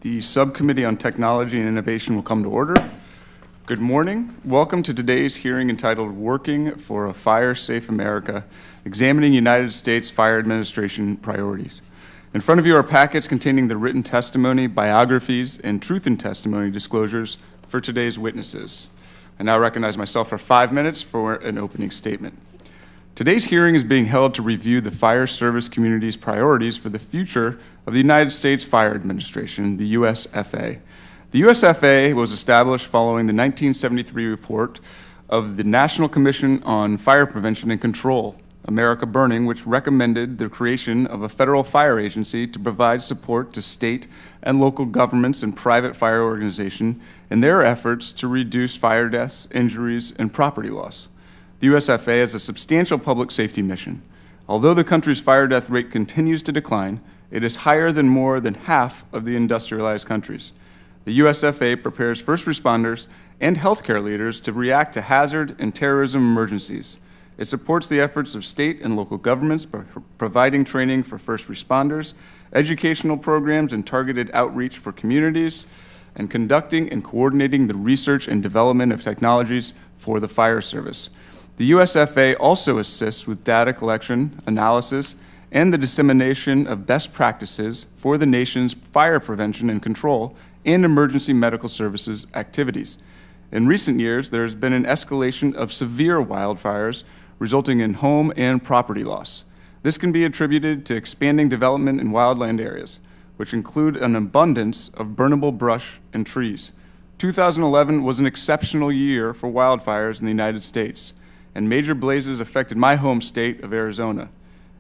The Subcommittee on Technology and Innovation will come to order. Good morning. Welcome to today's hearing entitled Working for a Fire-Safe America, Examining United States Fire Administration Priorities. In front of you are packets containing the written testimony, biographies, and truth in testimony disclosures for today's witnesses. I now recognize myself for 5 minutes for an opening statement. Today's hearing is being held to review the fire service community's priorities for the future of the United States Fire Administration, the USFA. The USFA was established following the 1973 report of the National Commission on Fire Prevention and Control, America Burning, which recommended the creation of a federal fire agency to provide support to state and local governments and private fire organizations in their efforts to reduce fire deaths, injuries, and property loss. The USFA has a substantial public safety mission. Although the country's fire death rate continues to decline, it is higher than more than half of the industrialized countries. The USFA prepares first responders and healthcare leaders to react to hazard and terrorism emergencies. It supports the efforts of state and local governments by providing training for first responders, educational programs and targeted outreach for communities, and conducting and coordinating the research and development of technologies for the fire service. The USFA also assists with data collection, analysis, and the dissemination of best practices for the nation's fire prevention and control and emergency medical services activities. In recent years, there has been an escalation of severe wildfires resulting in home and property loss. This can be attributed to expanding development in wildland areas, which include an abundance of burnable brush and trees. 2011 was an exceptional year for wildfires in the United States, and major blazes affected my home state of Arizona.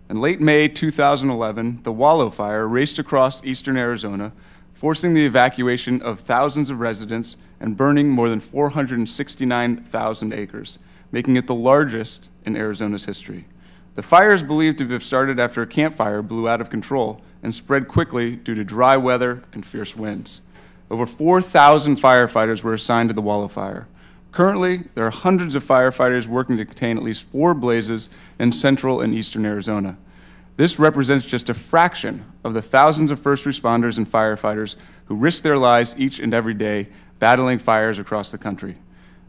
In late May 2011, the Wallow Fire raced across eastern Arizona, forcing the evacuation of thousands of residents and burning more than 469,000 acres, making it the largest in Arizona's history. The fire is believed to have started after a campfire blew out of control and spread quickly due to dry weather and fierce winds. Over 4,000 firefighters were assigned to the Wallow Fire. Currently, there are hundreds of firefighters working to contain at least 4 blazes in central and eastern Arizona. This represents just a fraction of the thousands of first responders and firefighters who risk their lives each and every day battling fires across the country.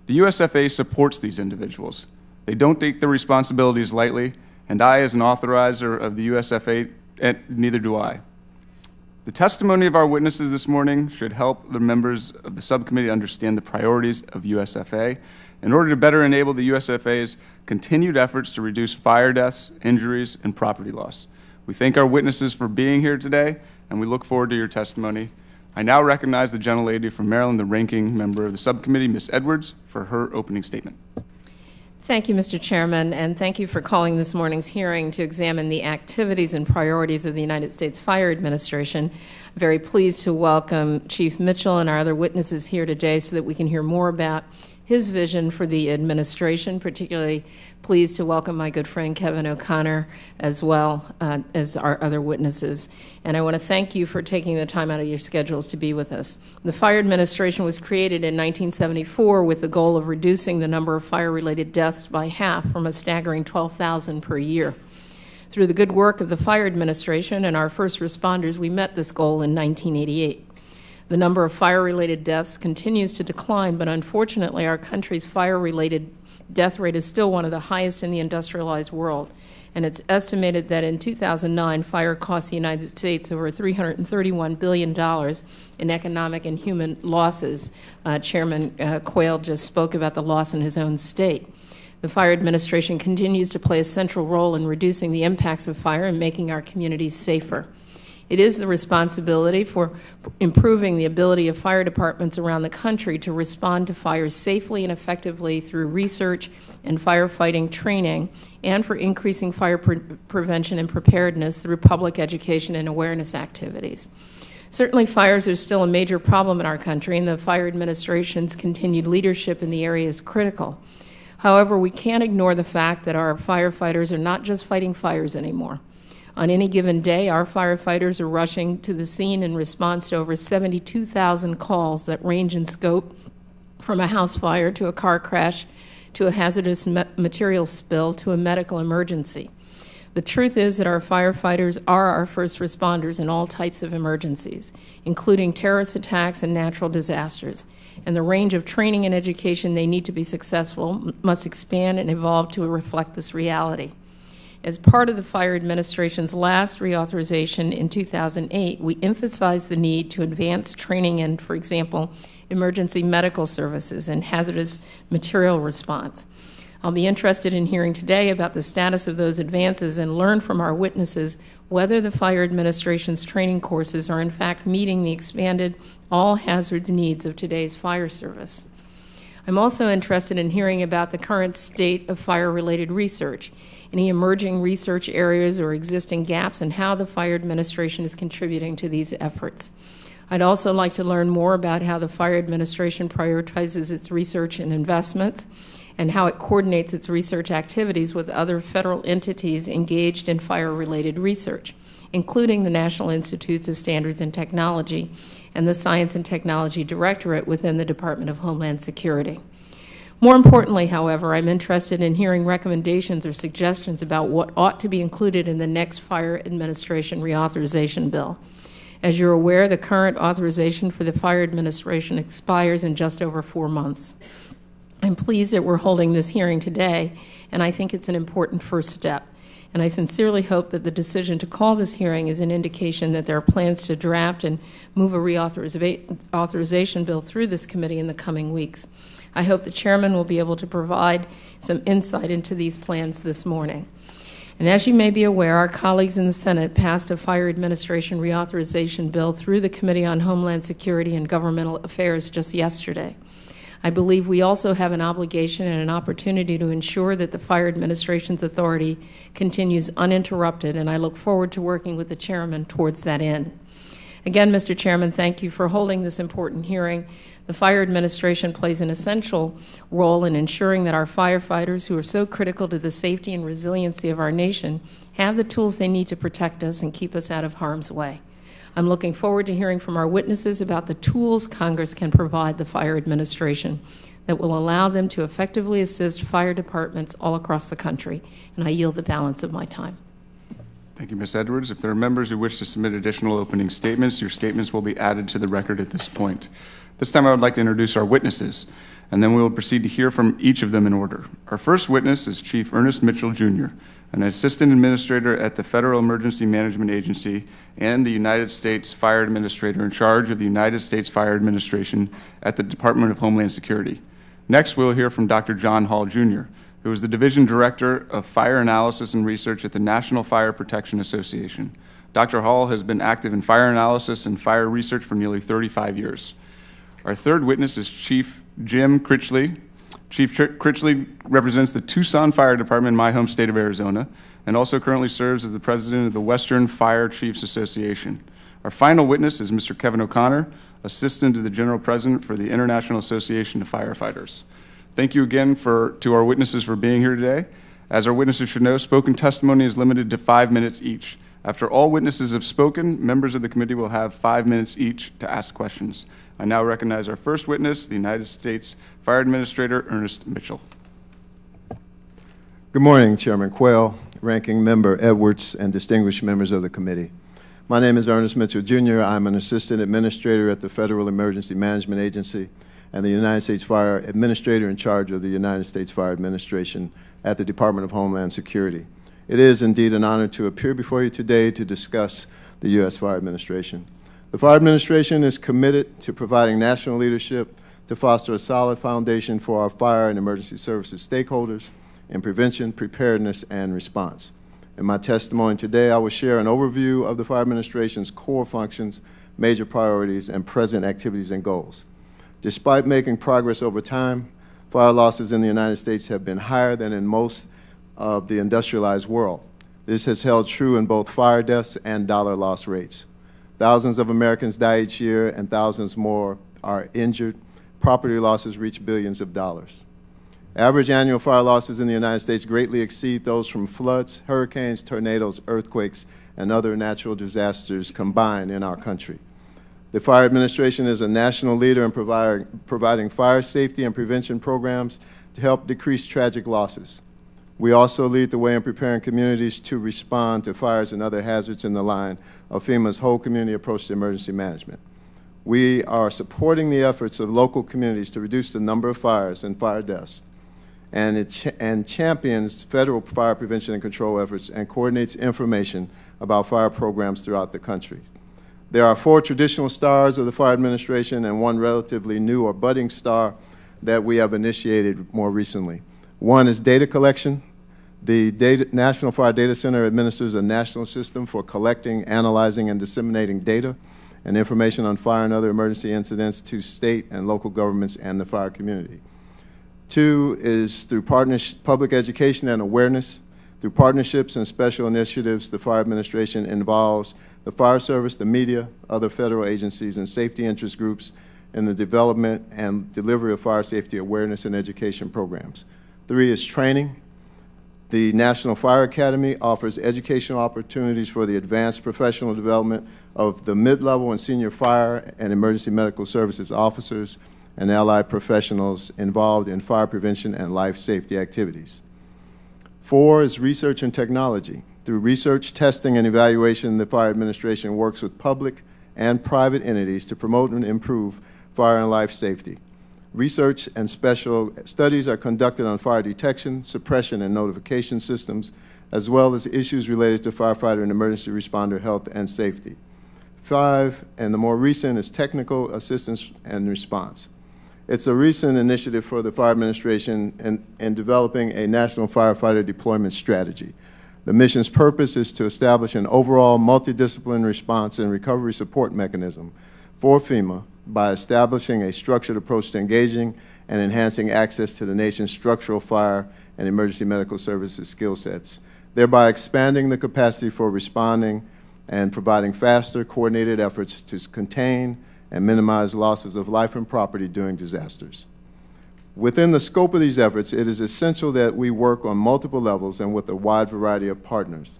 The USFA supports these individuals. They don't take their responsibilities lightly, and I, as an authorizer of the USFA, neither do I. The testimony of our witnesses this morning should help the members of the subcommittee understand the priorities of USFA in order to better enable the USFA's continued efforts to reduce fire deaths, injuries, and property loss. We thank our witnesses for being here today, and we look forward to your testimony. I now recognize the gentlelady from Maryland, the ranking member of the subcommittee, Ms. Edwards, for her opening statement. Thank you, Mr. Chairman, and thank you for calling this morning's hearing to examine the activities and priorities of the United States Fire Administration. I'm very pleased to welcome Chief Mitchell and our other witnesses here today so that we can hear more about his vision for the administration. Particularly pleased to welcome my good friend Kevin O'Connor as well as our other witnesses. And I want to thank you for taking the time out of your schedules to be with us. The Fire Administration was created in 1974 with the goal of reducing the number of fire-related deaths by half, from a staggering 12,000 per year. Through the good work of the Fire Administration and our first responders, we met this goal in 1988. The number of fire-related deaths continues to decline, but unfortunately our country's fire-related death rate is still one of the highest in the industrialized world. And it's estimated that in 2009, fire cost the United States over $331 billion in economic and human losses. Chairman Quayle just spoke about the loss in his own state. The Fire Administration continues to play a central role in reducing the impacts of fire and making our communities safer. It is the responsibility for improving the ability of fire departments around the country to respond to fires safely and effectively through research and firefighting training, and for increasing fire prevention and preparedness through public education and awareness activities. Certainly, fires are still a major problem in our country, and the Fire Administration's continued leadership in the area is critical. However, we can't ignore the fact that our firefighters are not just fighting fires anymore. On any given day, our firefighters are rushing to the scene in response to over 72,000 calls that range in scope from a house fire to a car crash to a hazardous material spill to a medical emergency. The truth is that our firefighters are our first responders in all types of emergencies, including terrorist attacks and natural disasters, and the range of training and education they need to be successful must expand and evolve to reflect this reality. As part of the Fire Administration's last reauthorization in 2008, we emphasized the need to advance training in, for example, emergency medical services and hazardous material response. I'll be interested in hearing today about the status of those advances and learn from our witnesses whether the Fire Administration's training courses are in fact meeting the expanded all hazards needs of today's fire service. I'm also interested in hearing about the current state of fire-related research, any emerging research areas or existing gaps, and how the Fire Administration is contributing to these efforts. I'd also like to learn more about how the Fire Administration prioritizes its research and investments, and how it coordinates its research activities with other federal entities engaged in fire-related research, including the National Institutes of Standards and Technology and the Science and Technology Directorate within the Department of Homeland Security. More importantly, however, I'm interested in hearing recommendations or suggestions about what ought to be included in the next Fire Administration reauthorization bill. As you're aware, the current authorization for the Fire Administration expires in just over 4 months. I'm pleased that we're holding this hearing today, and I think it's an important first step. And I sincerely hope that the decision to call this hearing is an indication that there are plans to draft and move a reauthorization bill through this committee in the coming weeks. I hope the chairman will be able to provide some insight into these plans this morning. And as you may be aware, our colleagues in the Senate passed a Fire Administration reauthorization bill through the Committee on Homeland Security and Governmental Affairs just yesterday. I believe we also have an obligation and an opportunity to ensure that the Fire Administration's authority continues uninterrupted, and I look forward to working with the chairman towards that end. Again, Mr. Chairman, thank you for holding this important hearing. The Fire Administration plays an essential role in ensuring that our firefighters, who are so critical to the safety and resiliency of our nation, have the tools they need to protect us and keep us out of harm's way. I'm looking forward to hearing from our witnesses about the tools Congress can provide the Fire Administration that will allow them to effectively assist fire departments all across the country. And I yield the balance of my time. Thank you, Ms. Edwards. If there are members who wish to submit additional opening statements, your statements will be added to the record at this point. This time I would like to introduce our witnesses, and then we will proceed to hear from each of them in order. Our first witness is Chief Ernest Mitchell Jr., an Assistant Administrator at the Federal Emergency Management Agency and the United States Fire Administrator in charge of the United States Fire Administration at the Department of Homeland Security. Next, we'll hear from Dr. John Hall, Jr., who is the Division Director of Fire Analysis and Research at the National Fire Protection Association. Dr. Hall has been active in fire analysis and fire research for nearly 35 years. Our third witness is Chief Jim Critchley. Chief Critchley represents the Tucson Fire Department in my home state of Arizona and also currently serves as the president of the Western Fire Chiefs Association. Our final witness is Mr. Kevin O'Connor, assistant to the general president for the International Association of Firefighters. Thank you again to our witnesses for being here today. As our witnesses should know, spoken testimony is limited to 5 minutes each. After all witnesses have spoken, members of the committee will have 5 minutes each to ask questions. I now recognize our first witness, the United States Fire Administrator Ernest Mitchell. Good morning, Chairman Quayle, Ranking Member Edwards, and distinguished members of the committee. My name is Ernest Mitchell Jr. I'm an Assistant Administrator at the Federal Emergency Management Agency and the United States Fire Administrator in charge of the United States Fire Administration at the Department of Homeland Security. It is indeed an honor to appear before you today to discuss the U.S. Fire Administration. The Fire Administration is committed to providing national leadership to foster a solid foundation for our fire and emergency services stakeholders in prevention, preparedness, and response. In my testimony today, I will share an overview of the Fire Administration's core functions, major priorities, and present activities and goals. Despite making progress over time, fire losses in the United States have been higher than in most of the industrialized world. This has held true in both fire deaths and dollar loss rates. Thousands of Americans die each year and thousands more are injured. Property losses reach billions of dollars. Average annual fire losses in the United States greatly exceed those from floods, hurricanes, tornadoes, earthquakes, and other natural disasters combined in our country. The Fire Administration is a national leader in providing fire safety and prevention programs to help decrease tragic losses. We also lead the way in preparing communities to respond to fires and other hazards in the line of FEMA's whole community approach to emergency management. We are supporting the efforts of local communities to reduce the number of fires and fire deaths, and it champions federal fire prevention and control efforts and coordinates information about fire programs throughout the country. There are 4 traditional stars of the Fire Administration and 1 relatively new or budding star that we have initiated more recently. 1 is data collection. The National Fire Data Center administers a national system for collecting, analyzing, and disseminating data and information on fire and other emergency incidents to state and local governments and the fire community. 2 is through public education and awareness. Through partnerships and special initiatives, the Fire Administration involves the fire service, the media, other federal agencies, and safety interest groups in the development and delivery of fire safety awareness and education programs. 3 is training. The National Fire Academy offers educational opportunities for the advanced professional development of the mid-level and senior fire and emergency medical services officers and allied professionals involved in fire prevention and life safety activities. 4 is research and technology. Through research, testing, and evaluation, the Fire Administration works with public and private entities to promote and improve fire and life safety. Research and special studies are conducted on fire detection, suppression, and notification systems, as well as issues related to firefighter and emergency responder health and safety. 5, and the more recent, is technical assistance and response. It's a recent initiative for the Fire Administration in developing a national firefighter deployment strategy. The mission's purpose is to establish an overall multidisciplinary response and recovery support mechanism for FEMA by establishing a structured approach to engaging and enhancing access to the nation's structural fire and emergency medical services skill sets, thereby expanding the capacity for responding and providing faster, coordinated efforts to contain and minimize losses of life and property during disasters. Within the scope of these efforts, it is essential that we work on multiple levels and with a wide variety of partners.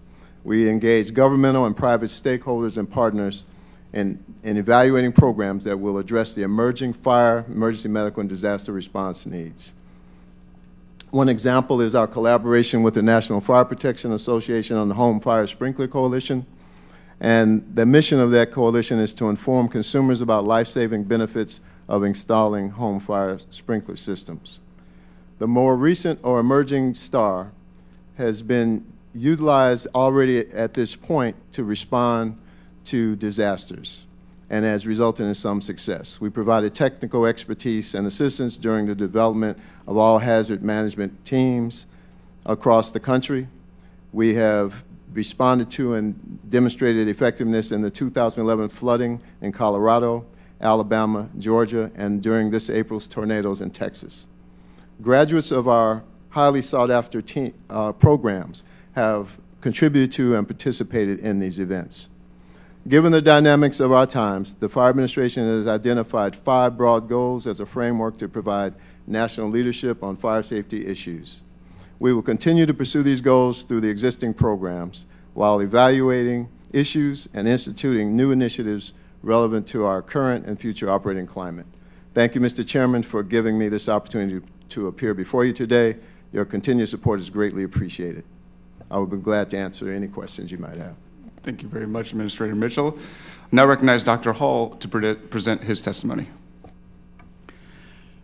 We engage governmental and private stakeholders and partners in evaluating programs that will address the emerging fire, emergency medical, and disaster response needs. One example is our collaboration with the National Fire Protection Association on the Home Fire Sprinkler Coalition. And the mission of that coalition is to inform consumers about life-saving benefits of installing home fire sprinkler systems. The more recent or emerging star has been utilized already at this point to respond to disasters and has resulted in some success. We provided technical expertise and assistance during the development of all hazard management teams across the country. We have responded to and demonstrated effectiveness in the 2011 flooding in Colorado, Alabama, Georgia, and during this April's tornadoes in Texas. Graduates of our highly sought-after programs have contributed to and participated in these events. Given the dynamics of our times, the Fire Administration has identified 5 broad goals as a framework to provide national leadership on fire safety issues. We will continue to pursue these goals through the existing programs while evaluating issues and instituting new initiatives relevant to our current and future operating climate. Thank you, Mr. Chairman, for giving me this opportunity to appear before you today. Your continued support is greatly appreciated. I would be glad to answer any questions you might have. Thank you very much, Administrator Mitchell. I now recognize Dr. Hall to present his testimony.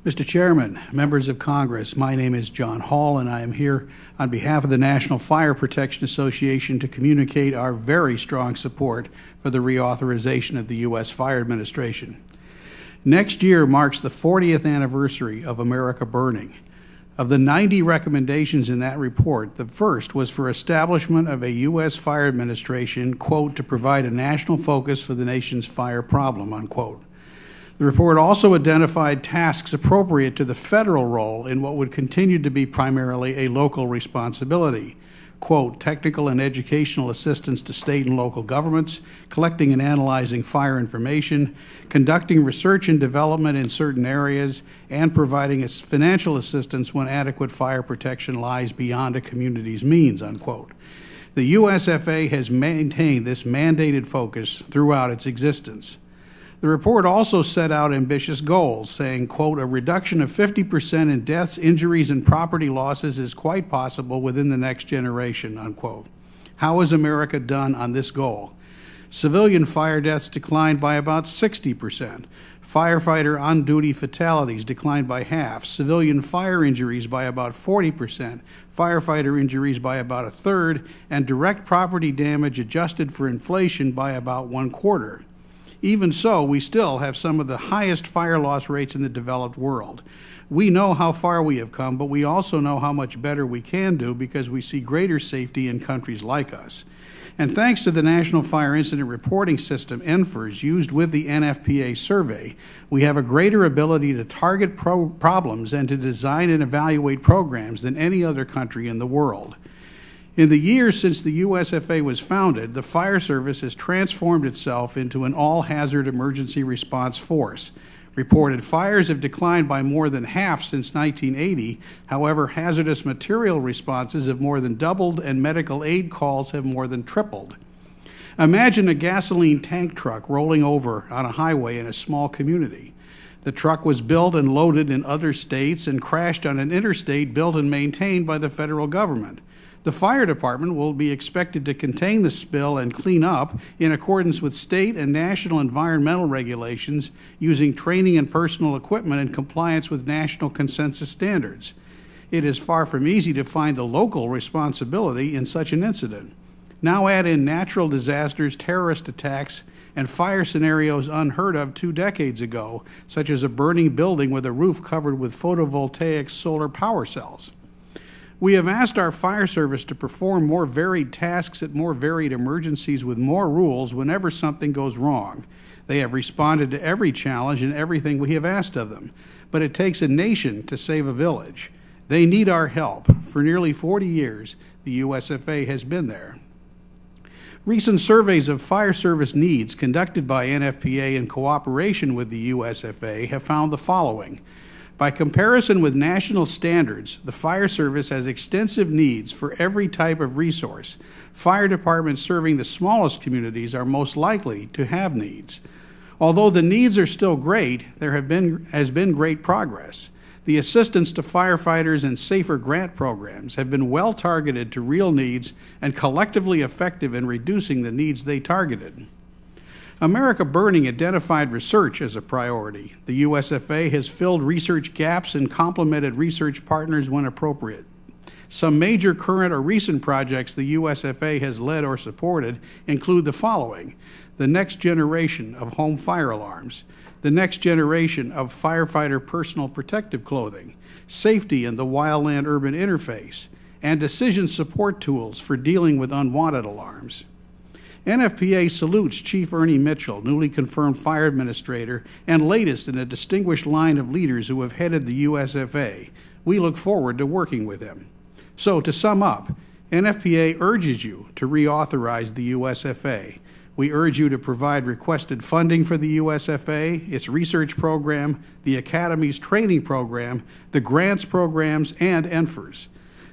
Mr. Chairman, members of Congress, my name is John Hall, and I am here on behalf of the National Fire Protection Association to communicate our very strong support for the reauthorization of the U.S. Fire Administration. Next year marks the 40th anniversary of America Burning. Of the 90 recommendations in that report, the first was for establishment of a U.S. Fire Administration, quote, to provide a national focus for the nation's fire problem, unquote. The report also identified tasks appropriate to the federal role in what would continue to be primarily a local responsibility. Quote, technical and educational assistance to state and local governments, collecting and analyzing fire information, conducting research and development in certain areas, and providing financial assistance when adequate fire protection lies beyond a community's means, unquote. The USFA has maintained this mandated focus throughout its existence. The report also set out ambitious goals, saying, quote, a reduction of 50% in deaths, injuries, and property losses is quite possible within the next generation, unquote. How has America done on this goal? Civilian fire deaths declined by about 60%. Firefighter on-duty fatalities declined by half. Civilian fire injuries by about 40%. Firefighter injuries by about a third. And direct property damage adjusted for inflation by about 1/4. Even so, we still have some of the highest fire loss rates in the developed world. We know how far we have come, but we also know how much better we can do because we see greater safety in countries like us. And thanks to the National Fire Incident Reporting System, NFIRS, used with the NFPA survey, we have a greater ability to target problems and to design and evaluate programs than any other country in the world. In the years since the USFA was founded, the Fire Service has transformed itself into an all-hazard emergency response force. Reported fires have declined by more than half since 1980. However, hazardous material responses have more than doubled and medical aid calls have more than tripled. Imagine a gasoline tank truck rolling over on a highway in a small community. The truck was built and loaded in other states and crashed on an interstate built and maintained by the federal government. The fire department will be expected to contain the spill and clean up in accordance with state and national environmental regulations using training and personal equipment in compliance with national consensus standards. It is far from easy to find the local responsibility in such an incident. Now add in natural disasters, terrorist attacks, and fire scenarios unheard of 2 decades ago, such as a burning building with a roof covered with photovoltaic solar power cells. We have asked our fire service to perform more varied tasks at more varied emergencies with more rules whenever something goes wrong. They have responded to every challenge and everything we have asked of them. But it takes a nation to save a village. They need our help. For nearly 40 years, the USFA has been there. Recent surveys of fire service needs conducted by NFPA in cooperation with the USFA have found the following. By comparison with national standards, the fire service has extensive needs for every type of resource. Fire departments serving the smallest communities are most likely to have needs. Although the needs are still great, there has been great progress. The assistance to firefighters and safer grant programs have been well targeted to real needs and collectively effective in reducing the needs they targeted. America Burning identified research as a priority. The USFA has filled research gaps and complemented research partners when appropriate. Some major current or recent projects the USFA has led or supported include the following: the next generation of home fire alarms, the next generation of firefighter personal protective clothing, safety in the wildland-urban interface, and decision support tools for dealing with unwanted alarms. NFPA salutes Chief Ernest Mitchell, newly confirmed fire administrator and latest in a distinguished line of leaders who have headed the USFA. We look forward to working with him. So, to sum up, NFPA urges you to reauthorize the USFA. We urge you to provide requested funding for the USFA, its research program, the Academy's training program, the grants programs, and NFIRS.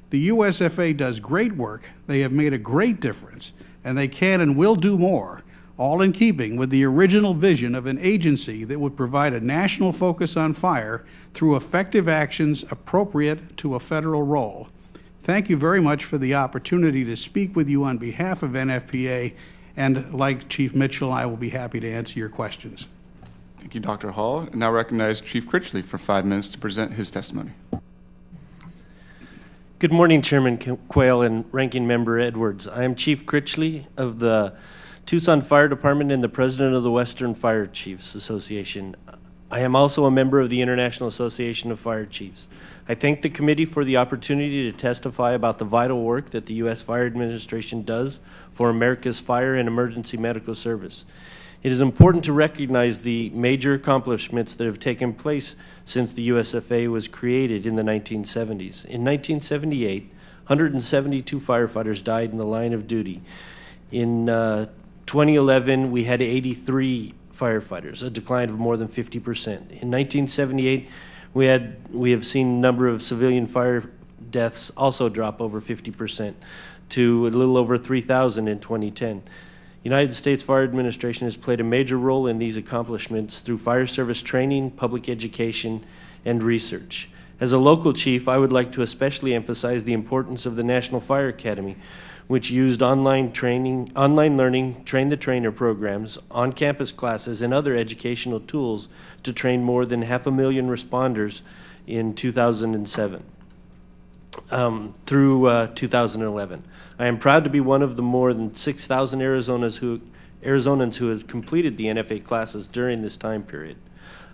The USFA does great work, they have made a great difference, and they can and will do more, all in keeping with the original vision of an agency that would provide a national focus on fire through effective actions appropriate to a federal role. Thank you very much for the opportunity to speak with you on behalf of NFPA, and like Chief Mitchell, I will be happy to answer your questions. Thank you, Dr. Hall. I now recognize Chief Critchley for 5 minutes to present his testimony. Good morning, Chairman Quayle and Ranking Member Edwards. I am Chief Critchley of the Tucson Fire Department and the President of the Western Fire Chiefs Association. I am also a member of the International Association of Fire Chiefs. I thank the committee for the opportunity to testify about the vital work that the U.S. Fire Administration does for America's fire and emergency medical service. It is important to recognize the major accomplishments that have taken place since the USFA was created in the 1970s. In 1978, 172 firefighters died in the line of duty. In 2011, we had 83 firefighters, a decline of more than 50%. In 1978, we have seen a number of civilian fire deaths also drop over 50% to a little over 3,000 in 2010. United States Fire Administration has played a major role in these accomplishments through fire service training, public education, and research. As a local chief, I would like to especially emphasize the importance of the National Fire Academy, which used online learning, train-the-trainer programs, on-campus classes, and other educational tools to train more than 500,000 responders in 2007 through 2011. I am proud to be one of the more than 6,000 Arizonans who have completed the NFA classes during this time period.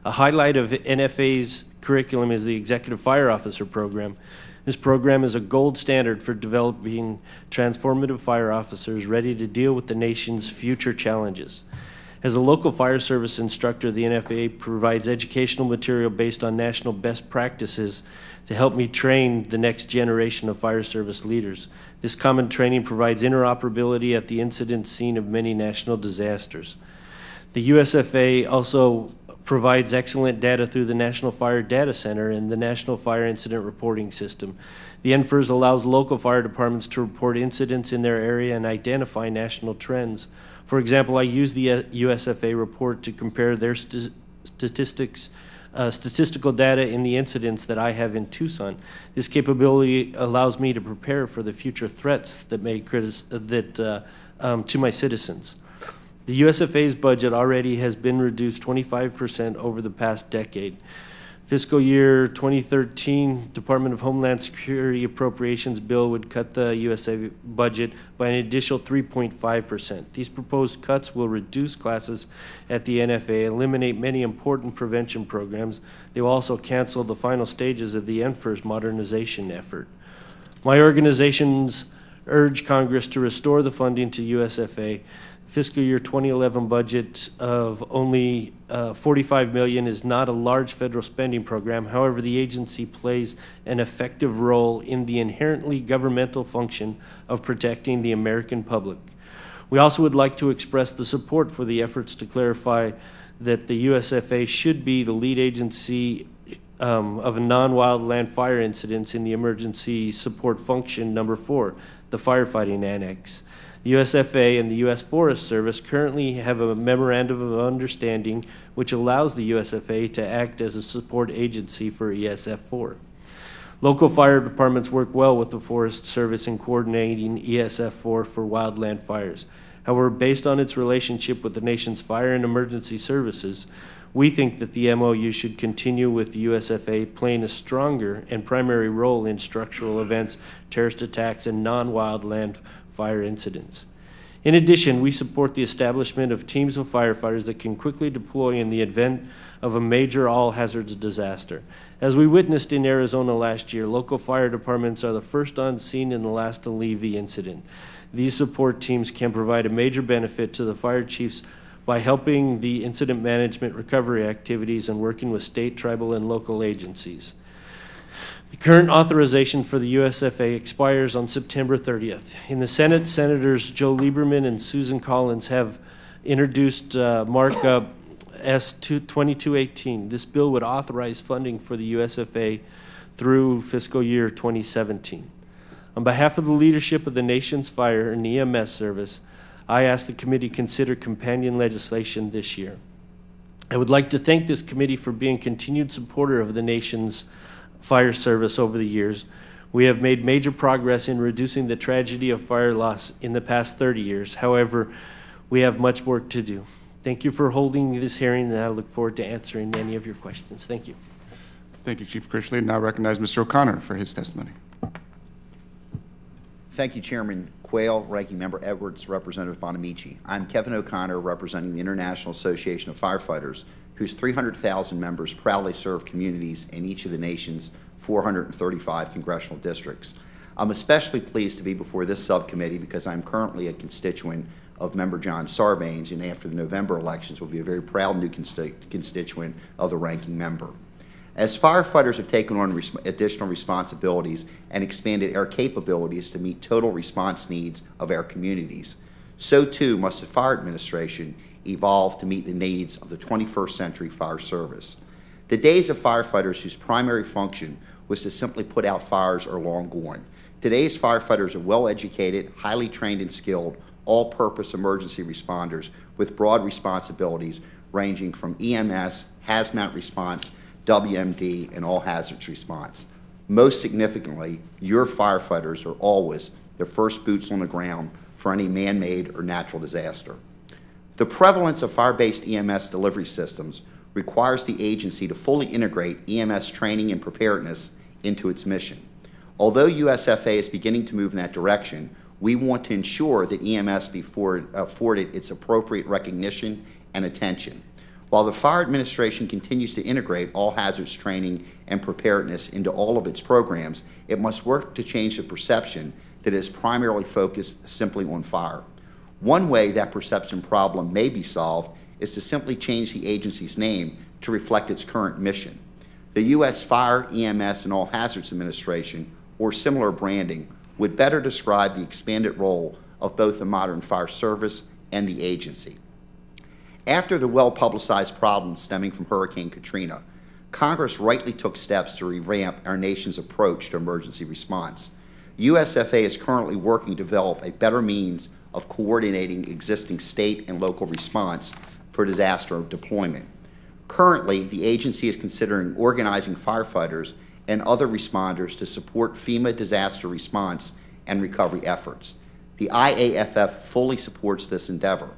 A highlight of NFA's curriculum is the Executive Fire Officer Program. This program is a gold standard for developing transformative fire officers ready to deal with the nation's future challenges. As a local fire service instructor, the NFA provides educational material based on national best practices to help me train the next generation of fire service leaders. This common training provides interoperability at the incident scene of many national disasters. The USFA also provides excellent data through the National Fire Data Center and the National Fire Incident Reporting System. The NFIRS allows local fire departments to report incidents in their area and identify national trends. For example, I use the USFA report to compare their statistical data in the incidents that I have in Tucson. This capability allows me to prepare for the future threats that may to my citizens. The USFA's budget already has been reduced 25% over the past decade. Fiscal year 2013 Department of Homeland Security appropriations bill would cut the USA budget by an additional 3.5%. These proposed cuts will reduce classes at the NFA, eliminate many important prevention programs. They will also cancel the final stages of the NFIRS modernization effort. My organizations urge Congress to restore the funding to USFA. Fiscal year 2011 budget of only $45 million is not a large federal spending program. However, the agency plays an effective role in the inherently governmental function of protecting the American public. We also would like to express the support for the efforts to clarify that the USFA should be the lead agency of non-wildland fire incidents in the emergency support function number 4, the firefighting annex. The USFA and the U.S. Forest Service currently have a memorandum of understanding which allows the USFA to act as a support agency for ESF-4. Local fire departments work well with the Forest Service in coordinating ESF-4 for wildland fires. However, based on its relationship with the nation's fire and emergency services, we think that the MOU should continue with the USFA playing a stronger and primary role in structural events, terrorist attacks, and non-wildland fire incidents. In addition, we support the establishment of teams of firefighters that can quickly deploy in the event of a major all-hazards disaster. As we witnessed in Arizona last year, local fire departments are the first on scene and the last to leave the incident. These support teams can provide a major benefit to the fire chiefs by helping the incident management recovery activities and working with state, tribal, and local agencies. The current authorization for the USFA expires on September 30th. In the Senate, Senators Joe Lieberman and Susan Collins have introduced markup S-2218. This bill would authorize funding for the USFA through fiscal year 2017. On behalf of the leadership of the nation's fire and EMS service, I ask the committee consider companion legislation this year. I would like to thank this committee for being a continued supporter of the nation's fire service over the years. We have made major progress in reducing the tragedy of fire loss in the past 30 years. However, we have much work to do. Thank you for holding this hearing, and I look forward to answering any of your questions. Thank you. Thank you, Chief Critchley. Now recognize Mr. O'Connor for his testimony. Thank you, Chairman Quayle, Ranking Member Edwards, Representative Bonamici. I'm Kevin O'Connor, representing the International Association of Firefighters, whose 300,000 members proudly serve communities in each of the nation's 435 congressional districts. I'm especially pleased to be before this subcommittee because I'm currently a constituent of Member John Sarbanes, and after the November elections will be a very proud new constituent of the ranking member. As firefighters have taken on additional responsibilities and expanded our capabilities to meet total response needs of our communities, so too must the Fire Administration evolve to meet the needs of the 21st century fire service. The days of firefighters whose primary function was to simply put out fires are long gone. Today's firefighters are well educated, highly trained and skilled, all-purpose emergency responders with broad responsibilities ranging from EMS, hazmat response, WMD, and all hazards response. Most significantly, your firefighters are always the first boots on the ground for any man-made or natural disaster. The prevalence of fire-based EMS delivery systems requires the agency to fully integrate EMS training and preparedness into its mission. Although USFA is beginning to move in that direction, we want to ensure that EMS be afforded its appropriate recognition and attention. While the Fire Administration continues to integrate all hazards training and preparedness into all of its programs, it must work to change the perception that it is primarily focused simply on fire. One way that perception problem may be solved is to simply change the agency's name to reflect its current mission. The U.S. Fire, EMS, and All Hazards Administration, or similar branding, would better describe the expanded role of both the modern fire service and the agency. After the well-publicized problems stemming from Hurricane Katrina, Congress rightly took steps to revamp our nation's approach to emergency response. USFA is currently working to develop a better means of coordinating existing state and local response for disaster deployment. Currently, the agency is considering organizing firefighters and other responders to support FEMA disaster response and recovery efforts. The IAFF fully supports this endeavor,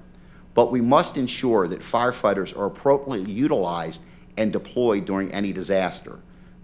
but we must ensure that firefighters are appropriately utilized and deployed during any disaster.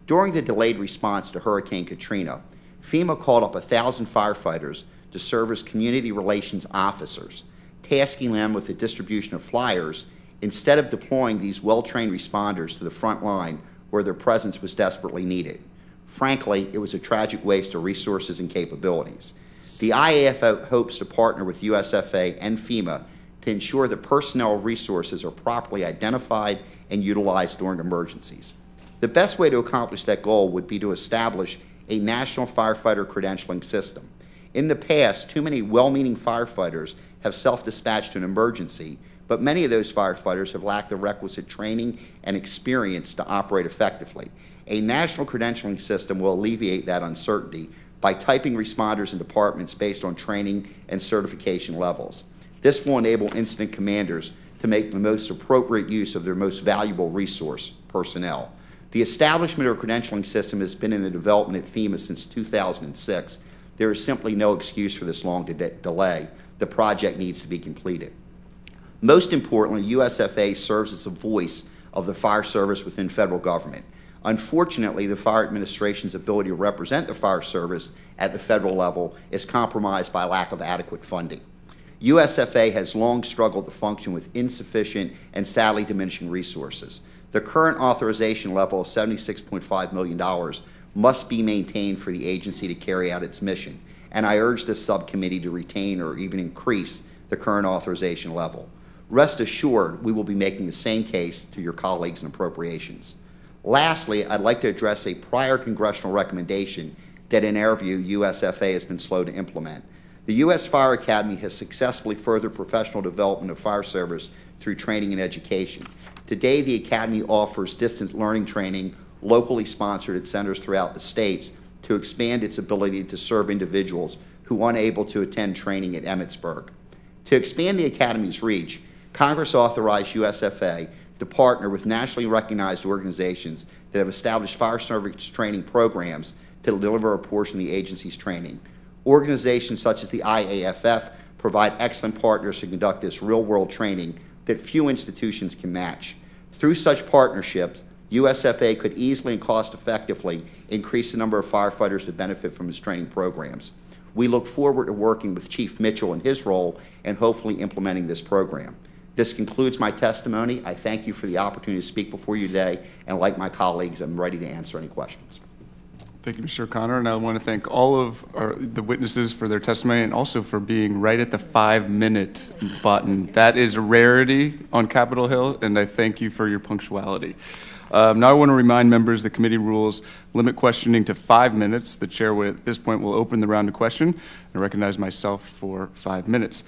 During the delayed response to Hurricane Katrina, FEMA called up 1,000 firefighters to serve as community relations officers, tasking them with the distribution of flyers instead of deploying these well-trained responders to the front line where their presence was desperately needed. Frankly, it was a tragic waste of resources and capabilities. The IAFF hopes to partner with USFA and FEMA to ensure that personnel resources are properly identified and utilized during emergencies. The best way to accomplish that goal would be to establish a national firefighter credentialing system. In the past, too many well-meaning firefighters have self-dispatched to an emergency, but many of those firefighters have lacked the requisite training and experience to operate effectively. A national credentialing system will alleviate that uncertainty by typing responders and departments based on training and certification levels. This will enable incident commanders to make the most appropriate use of their most valuable resource, personnel. The establishment of a credentialing system has been in the development at FEMA since 2006. There is simply no excuse for this long delay. The project needs to be completed. Most importantly, USFA serves as a voice of the fire service within federal government. Unfortunately, the Fire Administration's ability to represent the fire service at the federal level is compromised by lack of adequate funding. USFA has long struggled to function with insufficient and sadly diminishing resources. The current authorization level of $76.5 million must be maintained for the agency to carry out its mission, and I urge this subcommittee to retain or even increase the current authorization level. Rest assured, we will be making the same case to your colleagues in appropriations. Lastly, I'd like to address a prior congressional recommendation that, in our view, USFA has been slow to implement. The U.S. Fire Academy has successfully furthered professional development of fire service through training and education. Today, the Academy offers distance learning training locally sponsored at centers throughout the states to expand its ability to serve individuals who are unable to attend training at Emmitsburg. To expand the Academy's reach, Congress authorized USFA to partner with nationally recognized organizations that have established fire service training programs to deliver a portion of the agency's training. Organizations such as the IAFF provide excellent partners to conduct this real-world training that few institutions can match. Through such partnerships, USFA could easily and cost-effectively increase the number of firefighters that benefit from its training programs. We look forward to working with Chief Mitchell in his role and hopefully implementing this program. This concludes my testimony. I thank you for the opportunity to speak before you today, and like my colleagues, I'm ready to answer any questions. Thank you, Mr. O'Connor, and I want to thank all of the witnesses for their testimony and also for being right at the 5-minute button. That is a rarity on Capitol Hill, and I thank you for your punctuality. Now I want to remind members the committee rules limit questioning to 5 minutes. The chair at this point will open the round of question and recognize myself for 5 minutes.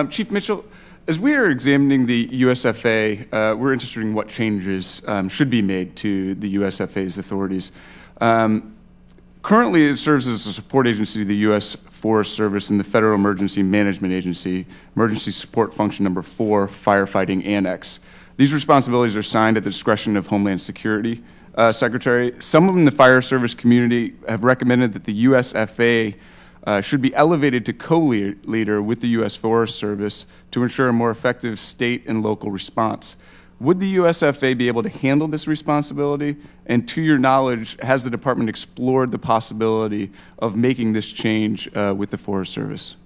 Chief Mitchell, as we are examining the USFA, we're interested in what changes should be made to the USFA's authorities. Currently, it serves as a support agency to the U.S. Forest Service and the Federal Emergency Management Agency, Emergency Support Function Number 4, Firefighting Annex. These responsibilities are assigned at the discretion of Homeland Security Secretary. Some in the fire service community have recommended that the USFA should be elevated to co-leader with the U.S. Forest Service to ensure a more effective state and local response. Would the USFA be able to handle this responsibility? And to your knowledge, has the department explored the possibility of making this change with the Forest Service?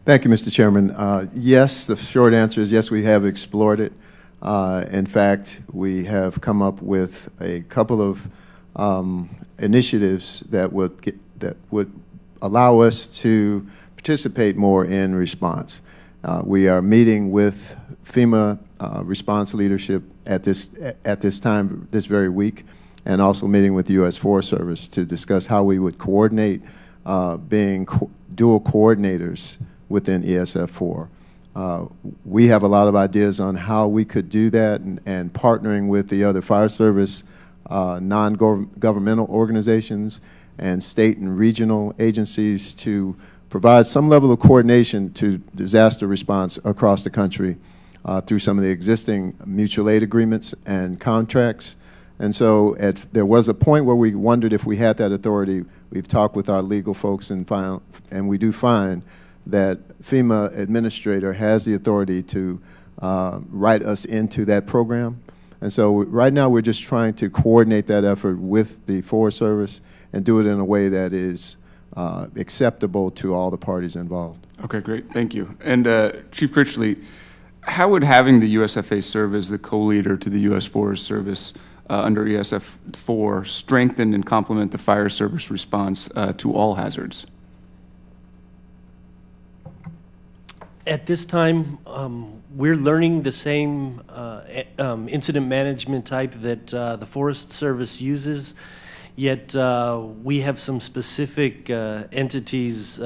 Thank you, Mr. Chairman. Yes, the short answer is yes, we have explored it. In fact, we have come up with a couple of initiatives that would allow us to participate more in response. We are meeting with FEMA response leadership at this time, this very week, and also meeting with the U.S. Forest Service to discuss how we would coordinate being dual coordinators within ESF4. We have a lot of ideas on how we could do that, and partnering with the other fire service non-governmental organizations and state and regional agencies to provide some level of coordination to disaster response across the country through some of the existing mutual aid agreements and contracts. And so there was a point where we wondered if we had that authority. We've talked with our legal folks and we do find that FEMA administrator has the authority to write us into that program. And so right now we're just trying to coordinate that effort with the Forest Service and do it in a way that is acceptable to all the parties involved. Okay, great. Thank you. And Chief Critchley, how would having the USFA serve as the co-leader to the U.S. Forest Service under ESF4 strengthen and complement the fire service response to all hazards? At this time, we're learning the same incident management type that the Forest Service uses, yet we have some specific entities,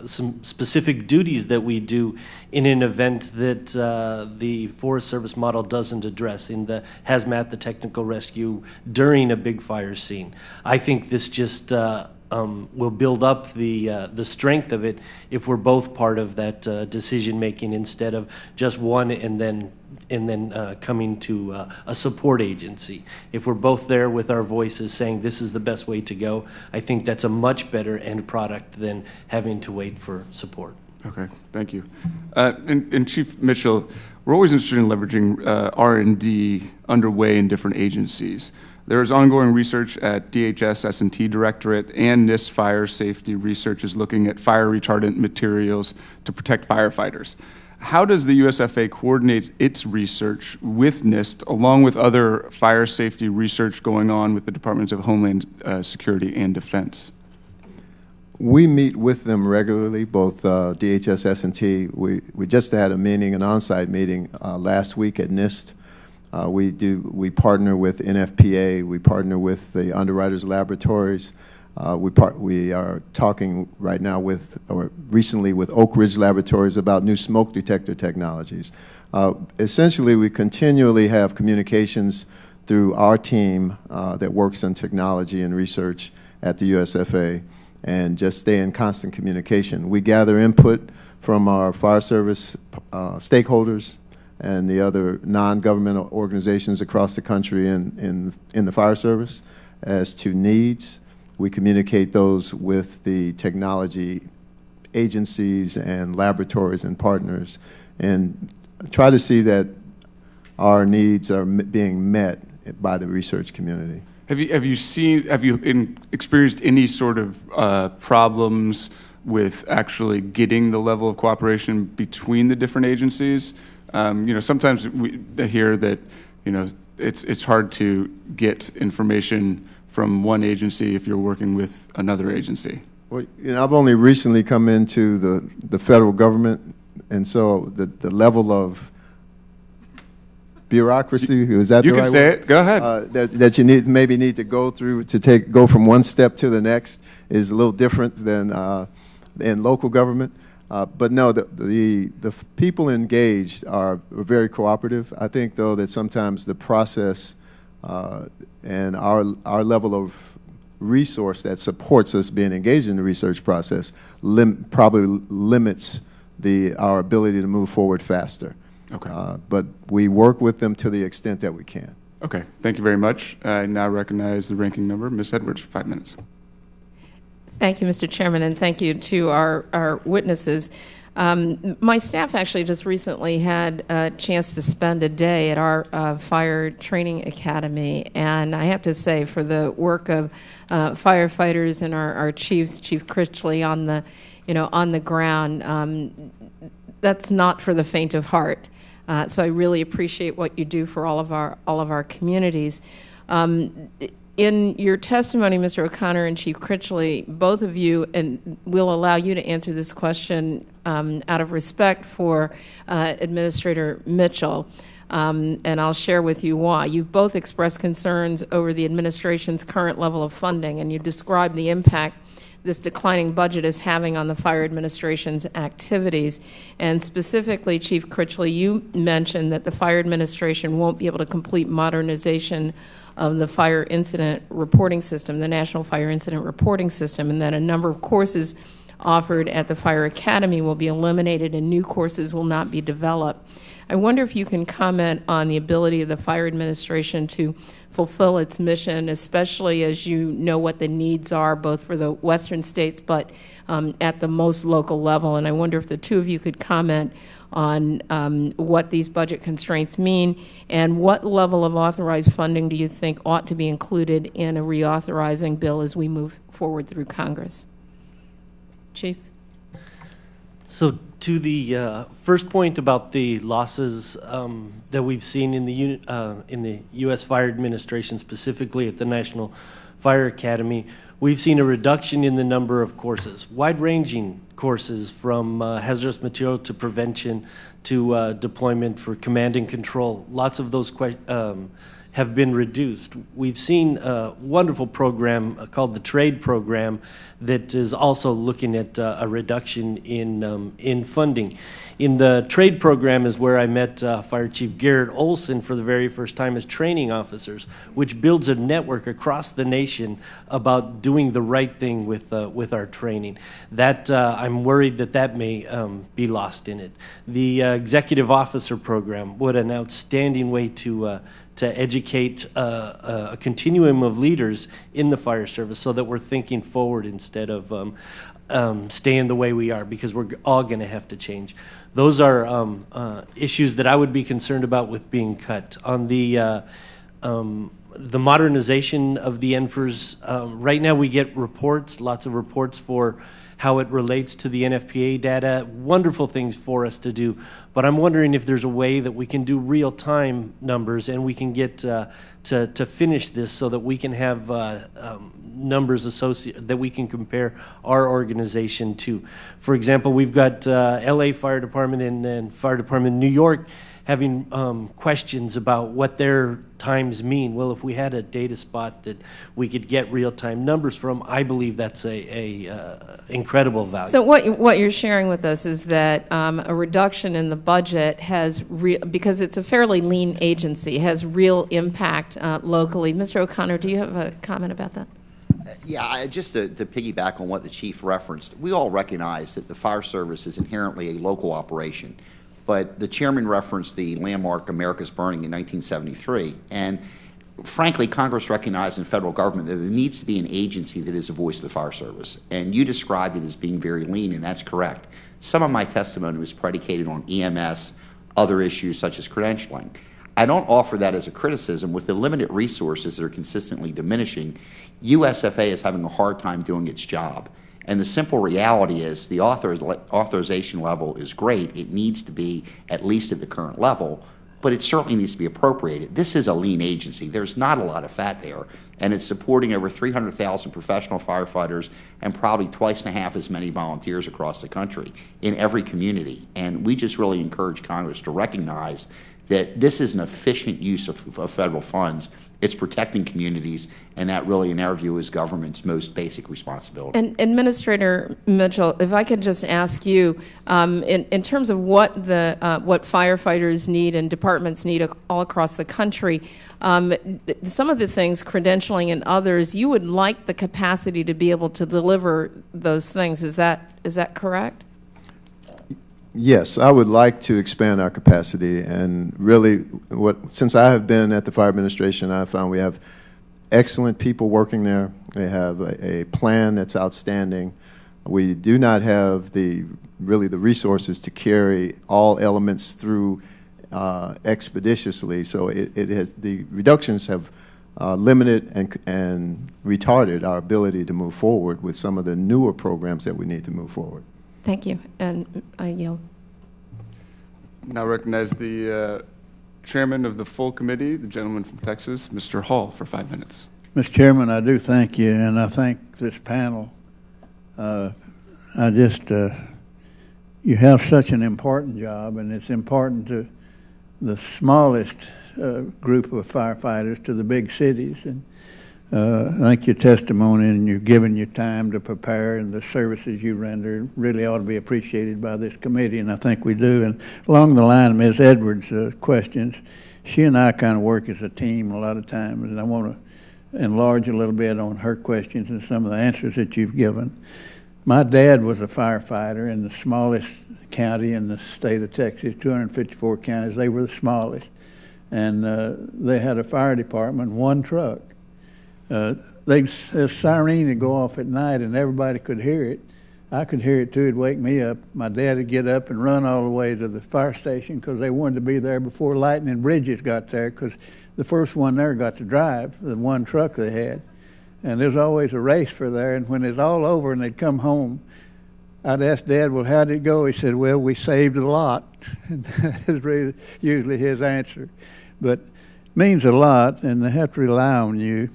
some specific duties that we do in an event that the Forest Service model doesn't address, in the hazmat, the technical rescue, during a big fire scene. I think this just will build up the strength of it if we're both part of that decision making instead of just one and then coming to a support agency. If we're both there with our voices saying this is the best way to go, I think that's a much better end product than having to wait for support. Okay, thank you. And Chief Mitchell, we're always interested in leveraging R&D underway in different agencies. There is ongoing research at DHS S&T Directorate, and NIST Fire Safety Research is looking at fire retardant materials to protect firefighters. How does the USFA coordinate its research with NIST, along with other fire safety research going on with the Departments of Homeland Security and Defense? We meet with them regularly, both DHS, S&T. We just had a meeting, an on-site meeting last week at NIST. We partner with NFPA. We partner with the Underwriters Laboratories. We are talking right now recently with Oak Ridge Laboratories about new smoke detector technologies. Essentially, we continually have communications through our team that works in technology and research at the USFA, and just stay in constant communication. We gather input from our fire service stakeholders and the other non-governmental organizations across the country in the fire service as to needs. We communicate those with the technology agencies and laboratories and partners, and try to see that our needs are being met by the research community. Have you experienced any sort of problems with actually getting the level of cooperation between the different agencies? Sometimes we hear that it's hard to get information from one agency if you're working with another agency. Well, I've only recently come into the federal government, and so the level of bureaucracy, is that the right word? You can say it. Go ahead. That you maybe need to go through to go from one step to the next is a little different than in local government. But no, the people engaged are very cooperative. I think, though, that sometimes the process and our level of resource that supports us being engaged in the research process probably limits our ability to move forward faster. Okay. But we work with them to the extent that we can. Okay, thank you very much. I now recognize the ranking member, Ms. Edwards, for 5 minutes. Thank you, Mr. Chairman, and thank you to our witnesses. My staff actually just recently had a chance to spend a day at our fire training academy, and I have to say, for the work of firefighters and our chiefs, Chief Critchley on the ground, that's not for the faint of heart. So I really appreciate what you do for all of our communities. In your testimony, Mr. O'Connor and Chief Critchley, both of you, and we'll allow you to answer this question out of respect for Administrator Mitchell, and I'll share with you why. You've both expressed concerns over the administration's current level of funding, and you described the impact this declining budget is having on the fire administration's activities. And specifically, Chief Critchley, you mentioned that the fire administration won't be able to complete modernization of the fire incident reporting system, the National Fire Incident Reporting System, and that a number of courses offered at the Fire Academy will be eliminated and new courses will not be developed. I wonder if you can comment on the ability of the fire administration to fulfill its mission, especially as you know what the needs are both for the western states but at the most local level. And I wonder if the two of you could comment on what these budget constraints mean and what level of authorized funding do you think ought to be included in a reauthorizing bill as we move forward through Congress. Chief? So to the first point about the losses that we've seen in the U.S. Fire Administration, specifically at the National Fire Academy, we've seen a reduction in the number of courses, wide-ranging courses from hazardous material to prevention to deployment for command and control. Lots of those have been reduced. We've seen a wonderful program called the Trade Program that is also looking at a reduction in funding. In the Trade Program is where I met Fire Chief Garrett Olson for the very first time as training officers, which builds a network across the nation about doing the right thing with our training. That I'm worried that may be lost in it. The Executive Officer Program, what an outstanding way to educate a continuum of leaders in the fire service so that we're thinking forward instead of staying the way we are, because we're all going to have to change. Those are issues that I would be concerned about with being cut. On the modernization of the NFIRS, right now we get reports, lots of reports for how it relates to the NFPA data, wonderful things for us to do. But I'm wondering if there's a way that we can do real-time numbers and we can get to finish this so that we can have numbers associated that we can compare our organization to. For example, we've got LA Fire Department and Fire Department in New York having questions about what their times mean. Well, if we had a data spot that we could get real-time numbers from, I believe that's a incredible value. So what you're sharing with us is that a reduction in the budget has, because it's a fairly lean agency, has real impact locally. Mr. O'Connor, do you have a comment about that? Yeah, just to piggyback on what the chief referenced, we all recognize that the fire service is inherently a local operation. But the chairman referenced the landmark America's Burning in 1973, and frankly, Congress recognized in federal government that there needs to be an agency that is a voice of the fire service. And you described it as being very lean, and that's correct. Some of my testimony was predicated on EMS, other issues such as credentialing. I don't offer that as a criticism. With the limited resources that are consistently diminishing, USFA is having a hard time doing its job. And the simple reality is the authorization level is great. It needs to be at least at the current level, but it certainly needs to be appropriated. This is a lean agency. There's not a lot of fat there, and it's supporting over 300,000 professional firefighters and probably twice and a half as many volunteers across the country in every community. And we just really encourage Congress to recognize that this is an efficient use of federal funds. It's protecting communities, and that really, in our view, is government's most basic responsibility. And Administrator Mitchell, if I could just ask you, in terms of what what firefighters need and departments need all across the country, some of the things, credentialing and others, you would like the capacity to be able to deliver those things. Is that correct? Yes, I would like to expand our capacity, and really, since I have been at the Fire Administration, I found we have excellent people working there. They have a plan that's outstanding. We do not have really the resources to carry all elements through expeditiously, so the reductions have limited and retarded our ability to move forward with some of the newer programs that we need to move forward. Thank you, and I yield. Now recognize the chairman of the full committee, the gentleman from Texas, Mr. Hall, for 5 minutes. Mr. Chairman, I do thank you, and I thank this panel. You have such an important job, and it's important to the smallest group of firefighters to the big cities. And I think your testimony and you're giving your time to prepare and the services you render really ought to be appreciated by this committee, and I think we do. And along the line of Ms. Edwards' questions, she and I kind of work as a team a lot of times, and I want to enlarge a little bit on her questions and some of the answers that you've given. My dad was a firefighter in the smallest county in the state of Texas, 254 counties. They were the smallest, and they had a fire department, one truck. A siren would go off at night and everybody could hear it. I could hear it too. It'd wake me up. My dad would get up and run all the way to the fire station because they wanted to be there before Lightning Bridges got there, because the first one there got to drive, the one truck they had. And there was always a race for there, and when it's all over and they'd come home, I'd ask Dad, well, how'd it go? He said, well, we saved a lot. And that's really usually his answer. But it means a lot, and they have to rely on you.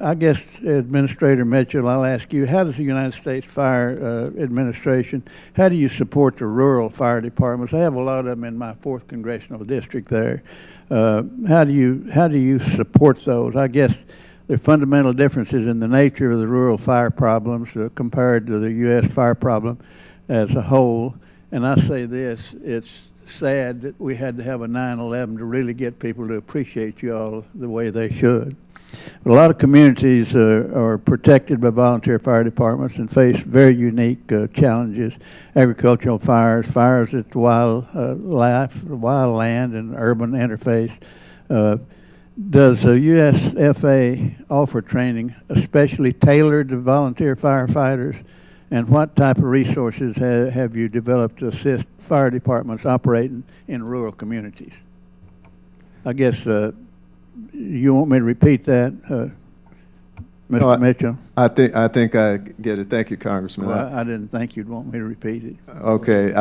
I guess, Administrator Mitchell, I'll ask you, how does the United States Fire Administration, how do you support the rural fire departments? I have a lot of them in my 4th Congressional District there. How do you support those? I guess there are fundamental differences in the nature of the rural fire problems compared to the U.S. fire problem as a whole. And I say this, it's sad that we had to have a 9/11 to really get people to appreciate you all the way they should. But a lot of communities are protected by volunteer fire departments and face very unique challenges: agricultural fires, fires at wildlife, wildland, and urban interface. Does the USFA offer training especially tailored to volunteer firefighters? And what type of resources have you developed to assist fire departments operating in rural communities? I guess you want me to repeat that, Mr. Mitchell? I think I get it. Thank you, Congressman. Well, I didn't think you'd want me to repeat it. Okay.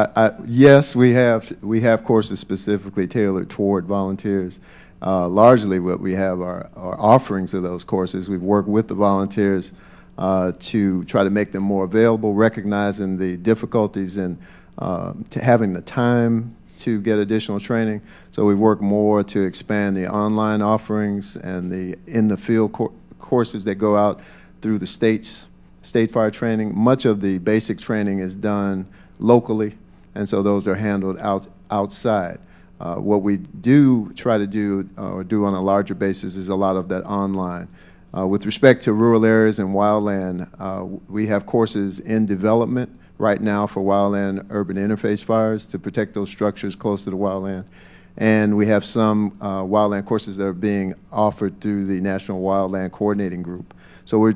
Yes, we have courses specifically tailored toward volunteers. Largely, what we have are offerings of those courses. We've worked with the volunteers to try to make them more available, recognizing the difficulties in having the time to get additional training. So we work more to expand the online offerings and the in-the-field courses that go out through the state fire training. Much of the basic training is done locally, and so those are handled outside. What we do try to do or do on a larger basis is a lot of that online. With respect to rural areas and wildland, we have courses in development right now for wildland urban interface fires to protect those structures close to the wildland. And we have some wildland courses that are being offered through the National Wildland Coordinating Group. So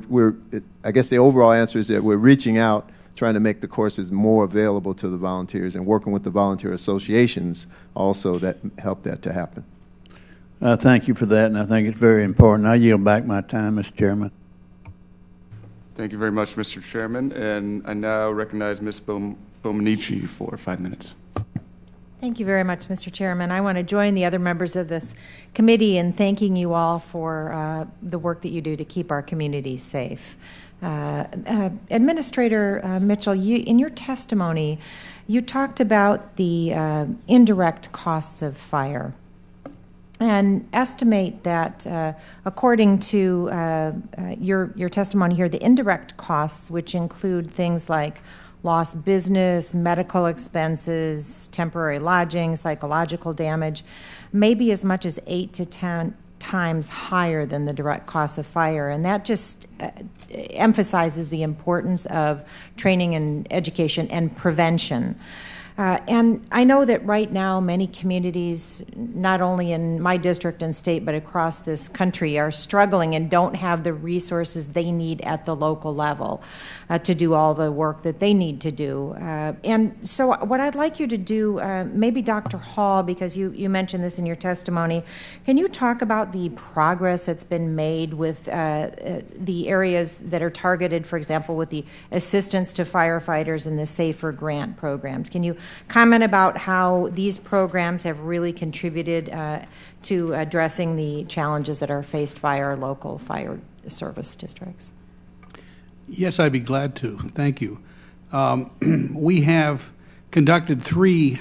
I guess the overall answer is that we're reaching out, trying to make the courses more available to the volunteers and working with the volunteer associations also that help that to happen. Thank you for that, and I think it's very important. I yield back my time, Mr. Chairman. Thank you very much, Mr. Chairman. And I now recognize Ms. Bomenici for 5 minutes. Thank you very much, Mr. Chairman. I want to join the other members of this committee in thanking you all for the work that you do to keep our communities safe. Administrator Mitchell, in your testimony, you talked about the indirect costs of fire and estimate that, according to your testimony here, the indirect costs, which include things like lost business, medical expenses, temporary lodging, psychological damage, may be as much as 8 to 10 times higher than the direct cost of fire. And that just emphasizes the importance of training and education and prevention. And I know that right now many communities, not only in my district and state, but across this country, are struggling and don't have the resources they need at the local level to do all the work that they need to do. And so what I'd like you to do, maybe Dr. Hall, because you mentioned this in your testimony, can you talk about the progress that's been made with the areas that are targeted, for example, with the assistance to firefighters and the SAFER grant programs? Can you comment about how these programs have really contributed to addressing the challenges that are faced by our local fire service districts? Yes, I'd be glad to. Thank you. We have conducted 3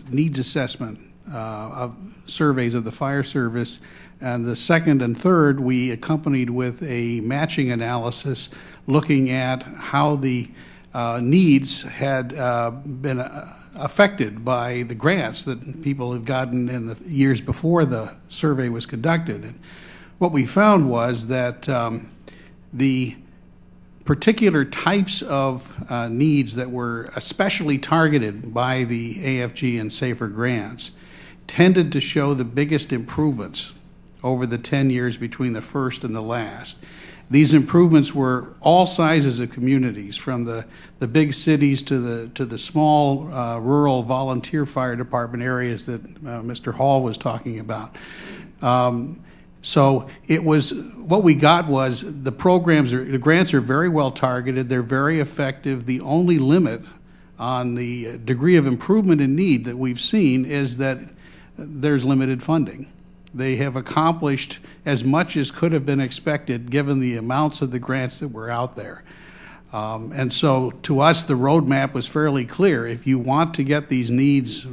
needs assessment of surveys of the fire service, and the second and third we accompanied with a matching analysis looking at how the needs had been affected by the grants that people had gotten in the years before the survey was conducted. And what we found was that the particular types of needs that were especially targeted by the AFG and SAFER grants tended to show the biggest improvements over the 10 years between the first and the last. These improvements were all sizes of communities, from the big cities to the small rural volunteer fire department areas that Mr. Hall was talking about. So it was, what we got was the grants are very well targeted, they're very effective. The only limit on the degree of improvement in need that we've seen is that there's limited funding. They have accomplished as much as could have been expected given the amounts of the grants that were out there. And so to us, the roadmap was fairly clear. If you want to get these needs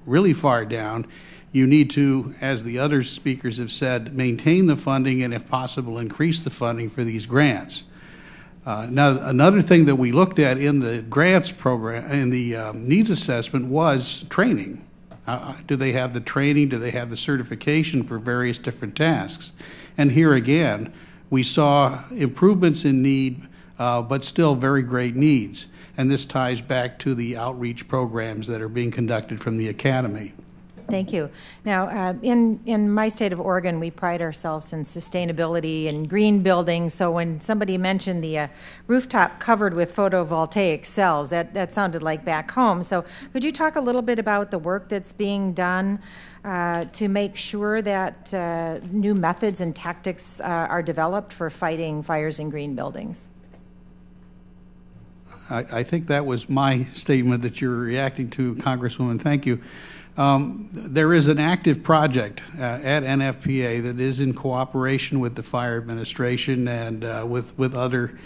really far down, you need to, as the other speakers have said, maintain the funding and, if possible, increase the funding for these grants. Now, another thing that we looked at in the grants program, in the needs assessment, was training. Do they have the training? Do they have the certification for various different tasks? And here again, we saw improvements in need, but still very great needs. And this ties back to the outreach programs that are being conducted from the Academy. Thank you. Now, in my state of Oregon, we pride ourselves in sustainability and green buildings. So when somebody mentioned the rooftop covered with photovoltaic cells, that sounded like back home. So could you talk a little bit about the work that's being done to make sure that new methods and tactics are developed for fighting fires in green buildings? I think that was my statement that you're reacting to, Congresswoman. Thank you. There is an active project at NFPA that is in cooperation with the Fire Administration and with other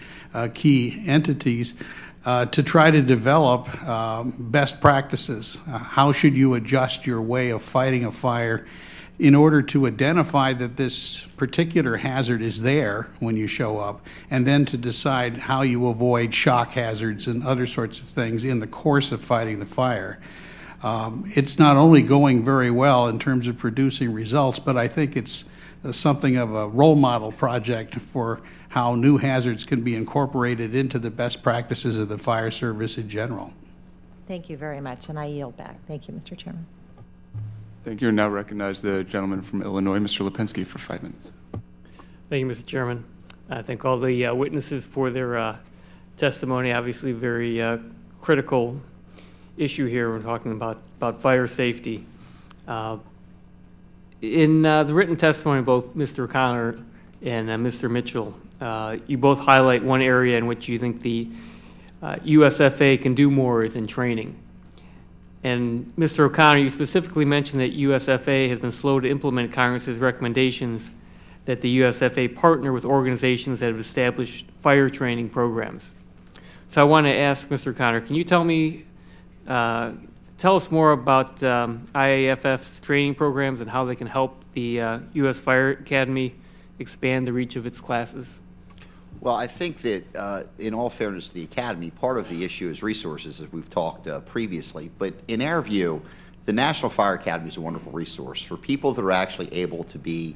key entities to try to develop best practices. How should you adjust your way of fighting a fire in order to identify that this particular hazard is there when you show up, and then to decide how you avoid shock hazards and other sorts of things in the course of fighting the fire. It's not only going very well in terms of producing results, but I think it's something of a role model project for how new hazards can be incorporated into the best practices of the fire service in general. Thank you very much, and I yield back. Thank you, Mr. Chairman. Thank you. And now recognize the gentleman from Illinois, Mr. Lipinski, for 5 minutes. Thank you, Mr. Chairman. I thank all the witnesses for their testimony. Obviously, very critical issue here. We're talking about fire safety. In the written testimony, both Mr. O'Connor and Mr. Mitchell, you both highlight one area in which you think the USFA can do more is in training. And Mr. O'Connor, you specifically mentioned that USFA has been slow to implement Congress's recommendations that the USFA partner with organizations that have established fire training programs. So I want to ask Mr. O'Connor, can you tell us more about IAFF's training programs and how they can help the U.S. Fire Academy expand the reach of its classes? Well, I think that in all fairness to the Academy, part of the issue is resources, as we've talked previously. But in our view, the National Fire Academy is a wonderful resource for people that are actually able to be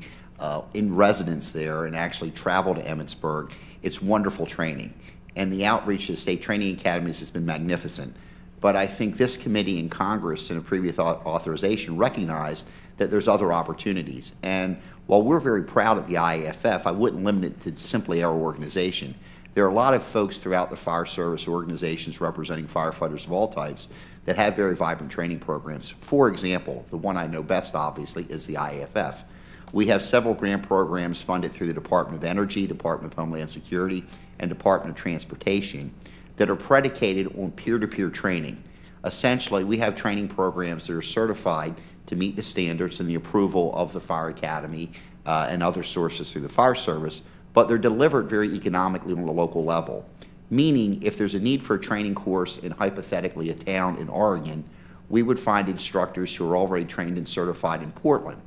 in residence there and actually travel to Emmitsburg. It's wonderful training. And the outreach to the state training academies has been magnificent. But I think this committee in Congress in a previous authorization recognized that there's other opportunities. And while we're very proud of the IAFF, I wouldn't limit it to simply our organization. There are a lot of folks throughout the fire service organizations representing firefighters of all types that have very vibrant training programs. For example, the one I know best, obviously, is the IAFF. We have several grant programs funded through the Department of Energy, Department of Homeland Security, and Department of Transportation that are predicated on peer-to-peer training. Essentially, we have training programs that are certified to meet the standards and the approval of the Fire Academy and other sources through the fire service, but they're delivered very economically on a local level. Meaning, if there's a need for a training course in hypothetically a town in Oregon, we would find instructors who are already trained and certified in Portland.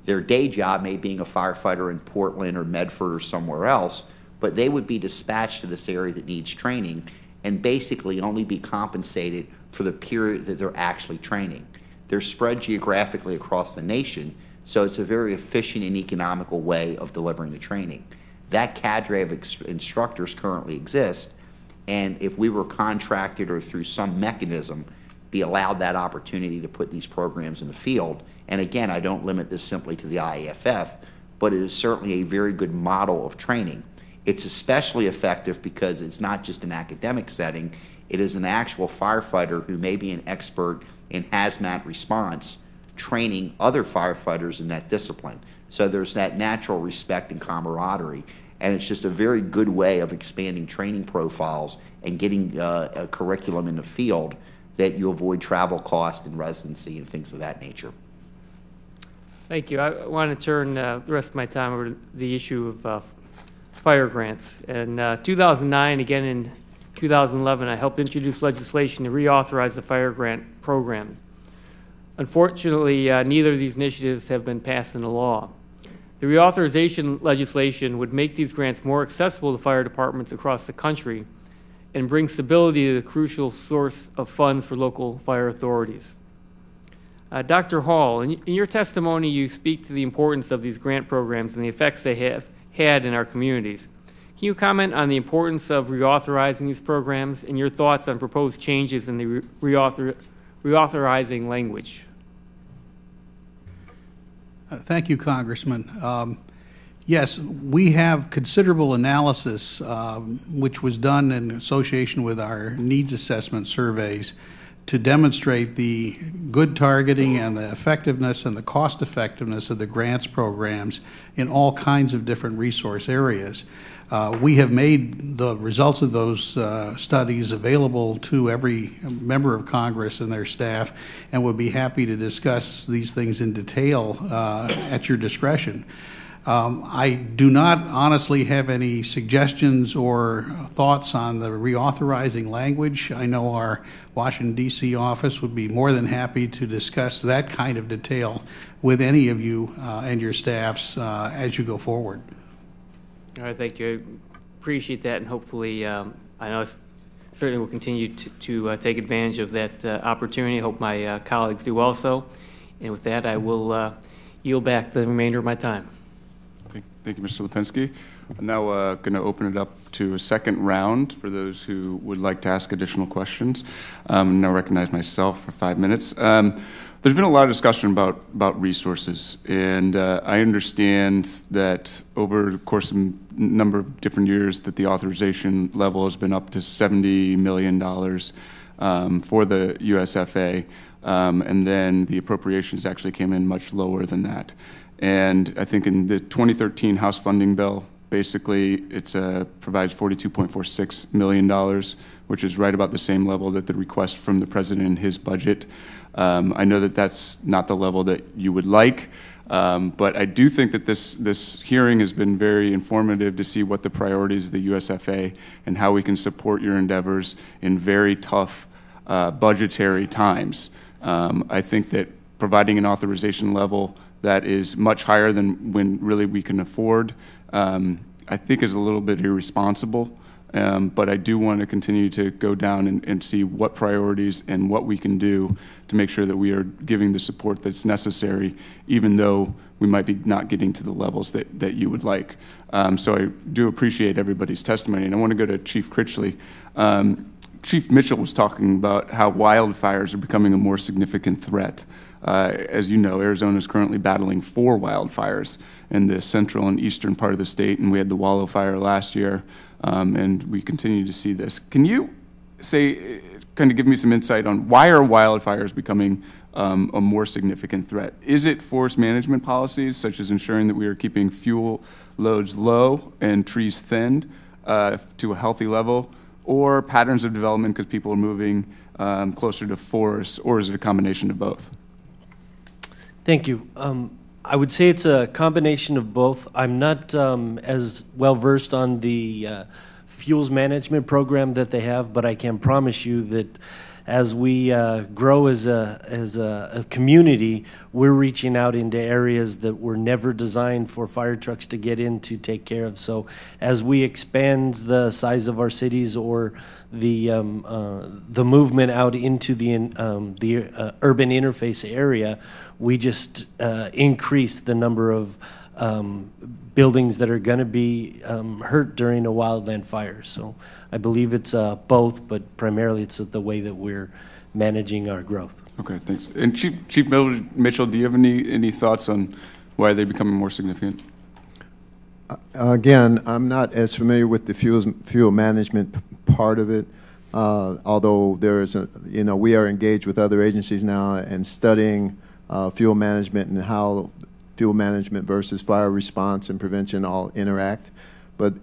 Their day job may be being a firefighter in Portland or Medford or somewhere else, but they would be dispatched to this area that needs training and basically only be compensated for the period that they're actually training. They're spread geographically across the nation, so it's a very efficient and economical way of delivering the training. That cadre of instructors currently exists, and if we were contracted or through some mechanism be allowed that opportunity to put these programs in the field, and again, I don't limit this simply to the IAFF, but it is certainly a very good model of training. It's especially effective because it's not just an academic setting, it is an actual firefighter who may be an expert in hazmat response training other firefighters in that discipline. So there's that natural respect and camaraderie, and it's just a very good way of expanding training profiles and getting a curriculum in the field that you avoid travel cost and residency and things of that nature. Thank you. I want to turn the rest of my time over to the issue of fire grants. In 2009, again in 2011, I helped introduce legislation to reauthorize the fire grant program. Unfortunately, neither of these initiatives have been passed into law. The reauthorization legislation would make these grants more accessible to fire departments across the country and bring stability to the crucial source of funds for local fire authorities. Dr. Hall, in your testimony, you speak to the importance of these grant programs and the effects they have had in our communities. Can you comment on the importance of reauthorizing these programs and your thoughts on proposed changes in the reauthorizing language? Thank you, Congressman. Yes, we have considerable analysis, which was done in association with our needs assessment surveys, to demonstrate the good targeting and the effectiveness and the cost effectiveness of the grants programs in all kinds of different resource areas. We have made the results of those studies available to every member of Congress and their staff, and would be happy to discuss these things in detail at your discretion. I do not honestly have any suggestions or thoughts on the reauthorizing language. I know our Washington, D.C. office would be more than happy to discuss that kind of detail with any of you and your staffs as you go forward. All right, thank you. I appreciate that, and hopefully, I know certainly will continue to take advantage of that opportunity. I hope my colleagues do also. And with that, I will yield back the remainder of my time. Thank you, Mr. Lipinski. I'm now going to open it up to a second round for those who would like to ask additional questions. Now recognize myself for 5 minutes. There's been a lot of discussion about resources, and I understand that over the course of a number of different years that the authorization level has been up to $70 million for the USFA, and then the appropriations actually came in much lower than that. And I think in the 2013 House funding bill, basically it provides $42.46 million, which is right about the same level that the request from the president in his budget. I know that that's not the level that you would like. But I do think that this hearing has been very informative to see what the priorities of the USFA and how we can support your endeavors in very tough budgetary times. I think that providing an authorization level that is much higher than when really we can afford, I think is a little bit irresponsible. But I do want to continue to go down and see what priorities and what we can do to make sure that we are giving the support that's necessary, even though we might be not getting to the levels that you would like. So I do appreciate everybody's testimony. And I want to go to Chief Critchley. Chief Mitchell was talking about how wildfires are becoming a more significant threat. As you know, Arizona is currently battling 4 wildfires in the central and eastern part of the state, and we had the Wallow Fire last year, and we continue to see this. Can you say, kind of give me some insight on why are wildfires becoming a more significant threat? Is it forest management policies, such as ensuring that we are keeping fuel loads low and trees thinned to a healthy level, or patterns of development because people are moving closer to forests, or is it a combination of both? Thank you. I would say it's a combination of both. I'm not as well versed on the fuels management program that they have, but I can promise you that as we grow as a community, we're reaching out into areas that were never designed for fire trucks to get in to take care of. So as we expand the size of our cities or the movement out into the urban interface area, we just increase the number of buildings that are going to be hurt during a wildland fire. So I believe it's both, but primarily it's the way that we're managing our growth. Okay, thanks. And Chief Mitchell, do you have any thoughts on why they're becoming more significant? Again, I'm not as familiar with the fuel management part of it, although there is we are engaged with other agencies now and studying fuel management and how fuel management versus fire response and prevention all interact. But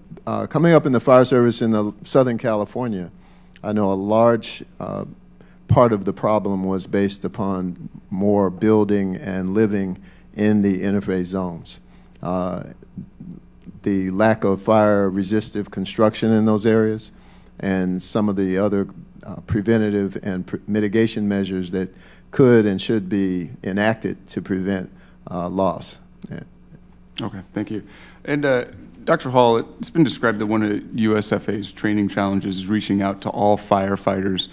coming up in the fire service in Southern California, I know a large part of the problem was based upon more building and living in the interface zones. The lack of fire-resistive construction in those areas and some of the other preventative and mitigation measures that could and should be enacted to prevent loss. Yeah. Okay, thank you. And Dr. Hall, it's been described that one of USFA's training challenges is reaching out to all firefighters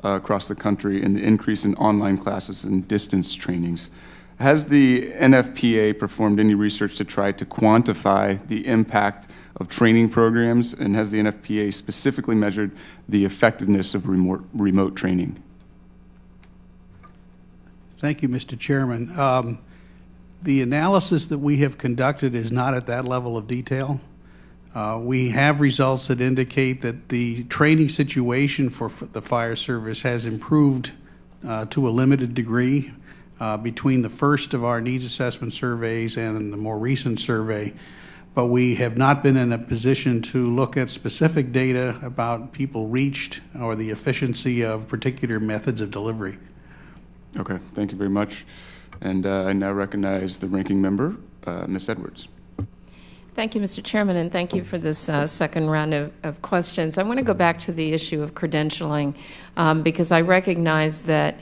across the country and the increase in online classes and distance trainings. Has the NFPA performed any research to try to quantify the impact of training programs, and has the NFPA specifically measured the effectiveness of remote training? Thank you, Mr. Chairman. The analysis that we have conducted is not at that level of detail. We have results that indicate that the training situation for the fire service has improved to a limited degree between the first of our needs assessment surveys and the more recent survey, but we have not been in a position to look at specific data about people reached or the efficiency of particular methods of delivery. Okay, thank you very much. And I now recognize the ranking member, Ms. Edwards. Thank you, Mr. Chairman, and thank you for this second round of questions. I want to go back to the issue of credentialing because I recognize that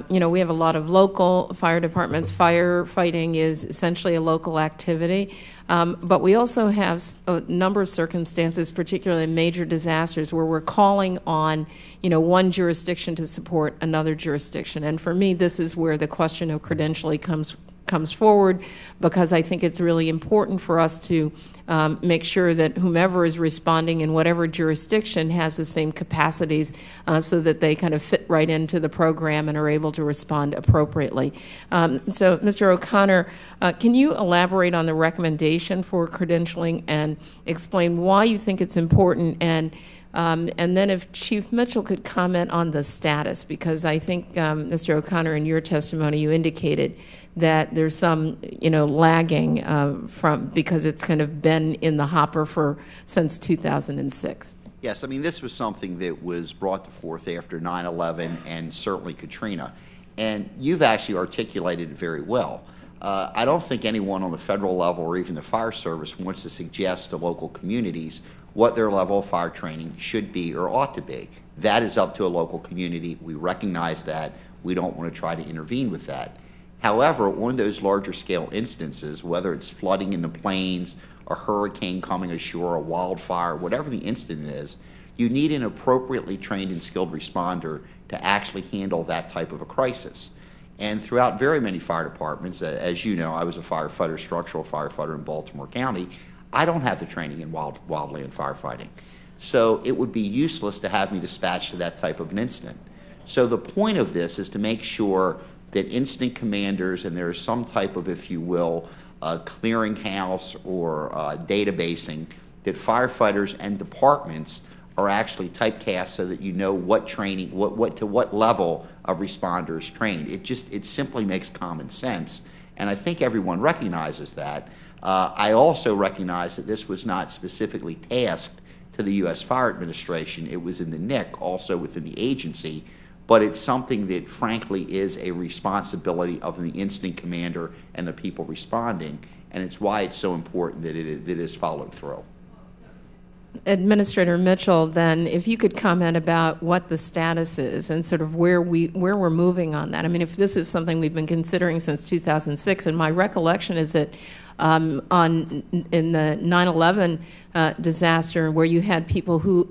we have a lot of local fire departments. Firefighting is essentially a local activity, but we also have a number of circumstances, particularly in major disasters, where we're calling on one jurisdiction to support another jurisdiction. And for me, this is where the question of credentialing comes forward, because I think it's really important for us to make sure that whomever is responding in whatever jurisdiction has the same capacities so that they kind of fit right into the program and are able to respond appropriately. So, Mr. O'Connor, can you elaborate on the recommendation for credentialing and explain why you think it's important, and then if Chief Mitchell could comment on the status, because I think, Mr. O'Connor, in your testimony, you indicated that there's some, lagging because it's kind of been in the hopper since 2006. Yes, I mean, this was something that was brought forth after 9/11 and certainly Katrina. And you've actually articulated it very well. I don't think anyone on the federal level or even the fire service wants to suggest to local communities what their level of fire training should be or ought to be. That is up to a local community. We recognize that. We don't want to try to intervene with that. However, on those larger scale instances, whether it's flooding in the plains, a hurricane coming ashore, a wildfire, whatever the incident is, you need an appropriately trained and skilled responder to actually handle that type of a crisis. And throughout very many fire departments, as you know, I was a firefighter, structural firefighter in Baltimore County. I don't have the training in wildland firefighting. So it would be useless to have me dispatched to that type of an incident. So the point of this is to make sure that incident commanders, and there is some type of, if you will, clearinghouse or databasing, that firefighters and departments are actually typecast so that you know what training, to what level of responder is trained. It simply makes common sense, and I think everyone recognizes that. I also recognize that this was not specifically tasked to the U.S. Fire Administration. It was in the NIC, also within the agency, but it's something that frankly is a responsibility of the incident commander and the people responding, and it's why it's so important that it is followed through. Administrator Mitchell, then, if you could comment about what the status is and sort of where we're moving on that. I mean, if this is something we've been considering since 2006, and my recollection is that in the 9/11 disaster, where you had people who,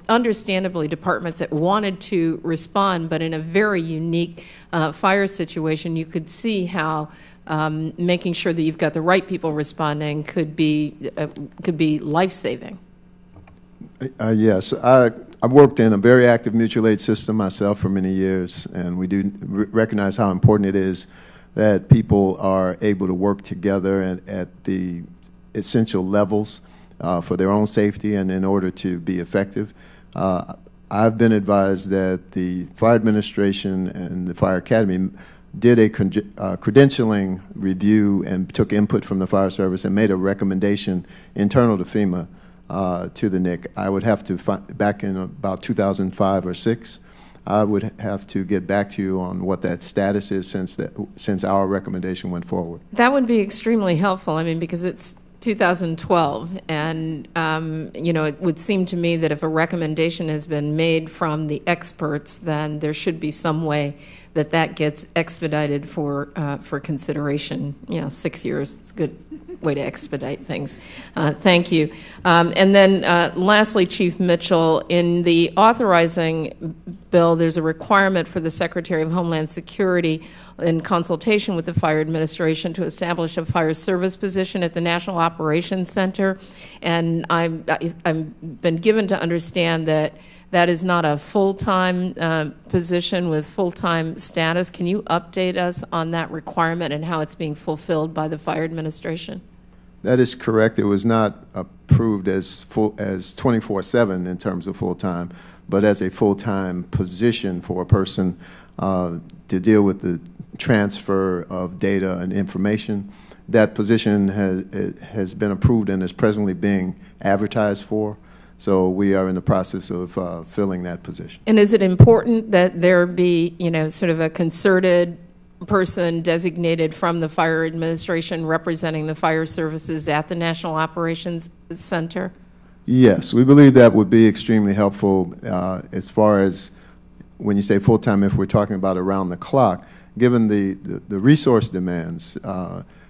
understandably, departments that wanted to respond, but in a very unique fire situation, you could see how making sure that you've got the right people responding could be life-saving. Yes, I've worked in a very active mutual aid system myself for many years, and we do recognize how important it is that people are able to work together at the essential levels for their own safety and in order to be effective. I've been advised that the Fire Administration and the Fire Academy did a credentialing review and took input from the fire service and made a recommendation internal to FEMA to the NIC. I would have to, back in about 2005 or 6, I would have to get back to you on what that status is since our recommendation went forward. That would be extremely helpful. I mean, because it's 2012, and it would seem to me that if a recommendation has been made from the experts, then there should be some way that gets expedited for consideration. 6 years, it's a good way to expedite things. Thank you. And then lastly, Chief Mitchell, in the authorizing bill, there's a requirement for the Secretary of Homeland Security in consultation with the Fire Administration to establish a fire service position at the National Operations Center. And I've been given to understand that that is not a full-time position with full-time status. Can you update us on that requirement and how it's being fulfilled by the Fire Administration? That is correct. It was not approved as 24/7 in terms of full-time, but as a full-time position for a person to deal with the transfer of data and information. That position has been approved and is presently being advertised for. So we are in the process of filling that position. And is it important that there be, sort of a concerted person designated from the Fire Administration representing the fire services at the National Operations Center? Yes, we believe that would be extremely helpful as far as when you say full-time, if we're talking about around the clock. Given the resource demands,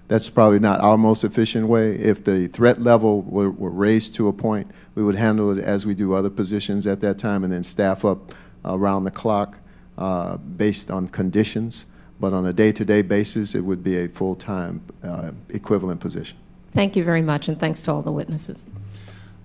that's probably not our most efficient way. If the threat level were raised to a point, we would handle it as we do other positions at that time and then staff up around the clock based on conditions. But on a day-to-day basis, it would be a full-time equivalent position. Thank you very much, and thanks to all the witnesses.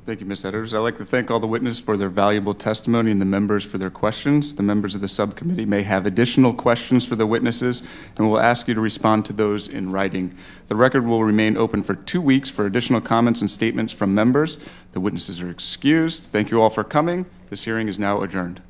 Thank you, Ms. Edwards. I'd like to thank all the witnesses for their valuable testimony and the members for their questions. The members of the subcommittee may have additional questions for the witnesses, and we'll ask you to respond to those in writing. The record will remain open for 2 weeks for additional comments and statements from members. The witnesses are excused. Thank you all for coming. This hearing is now adjourned.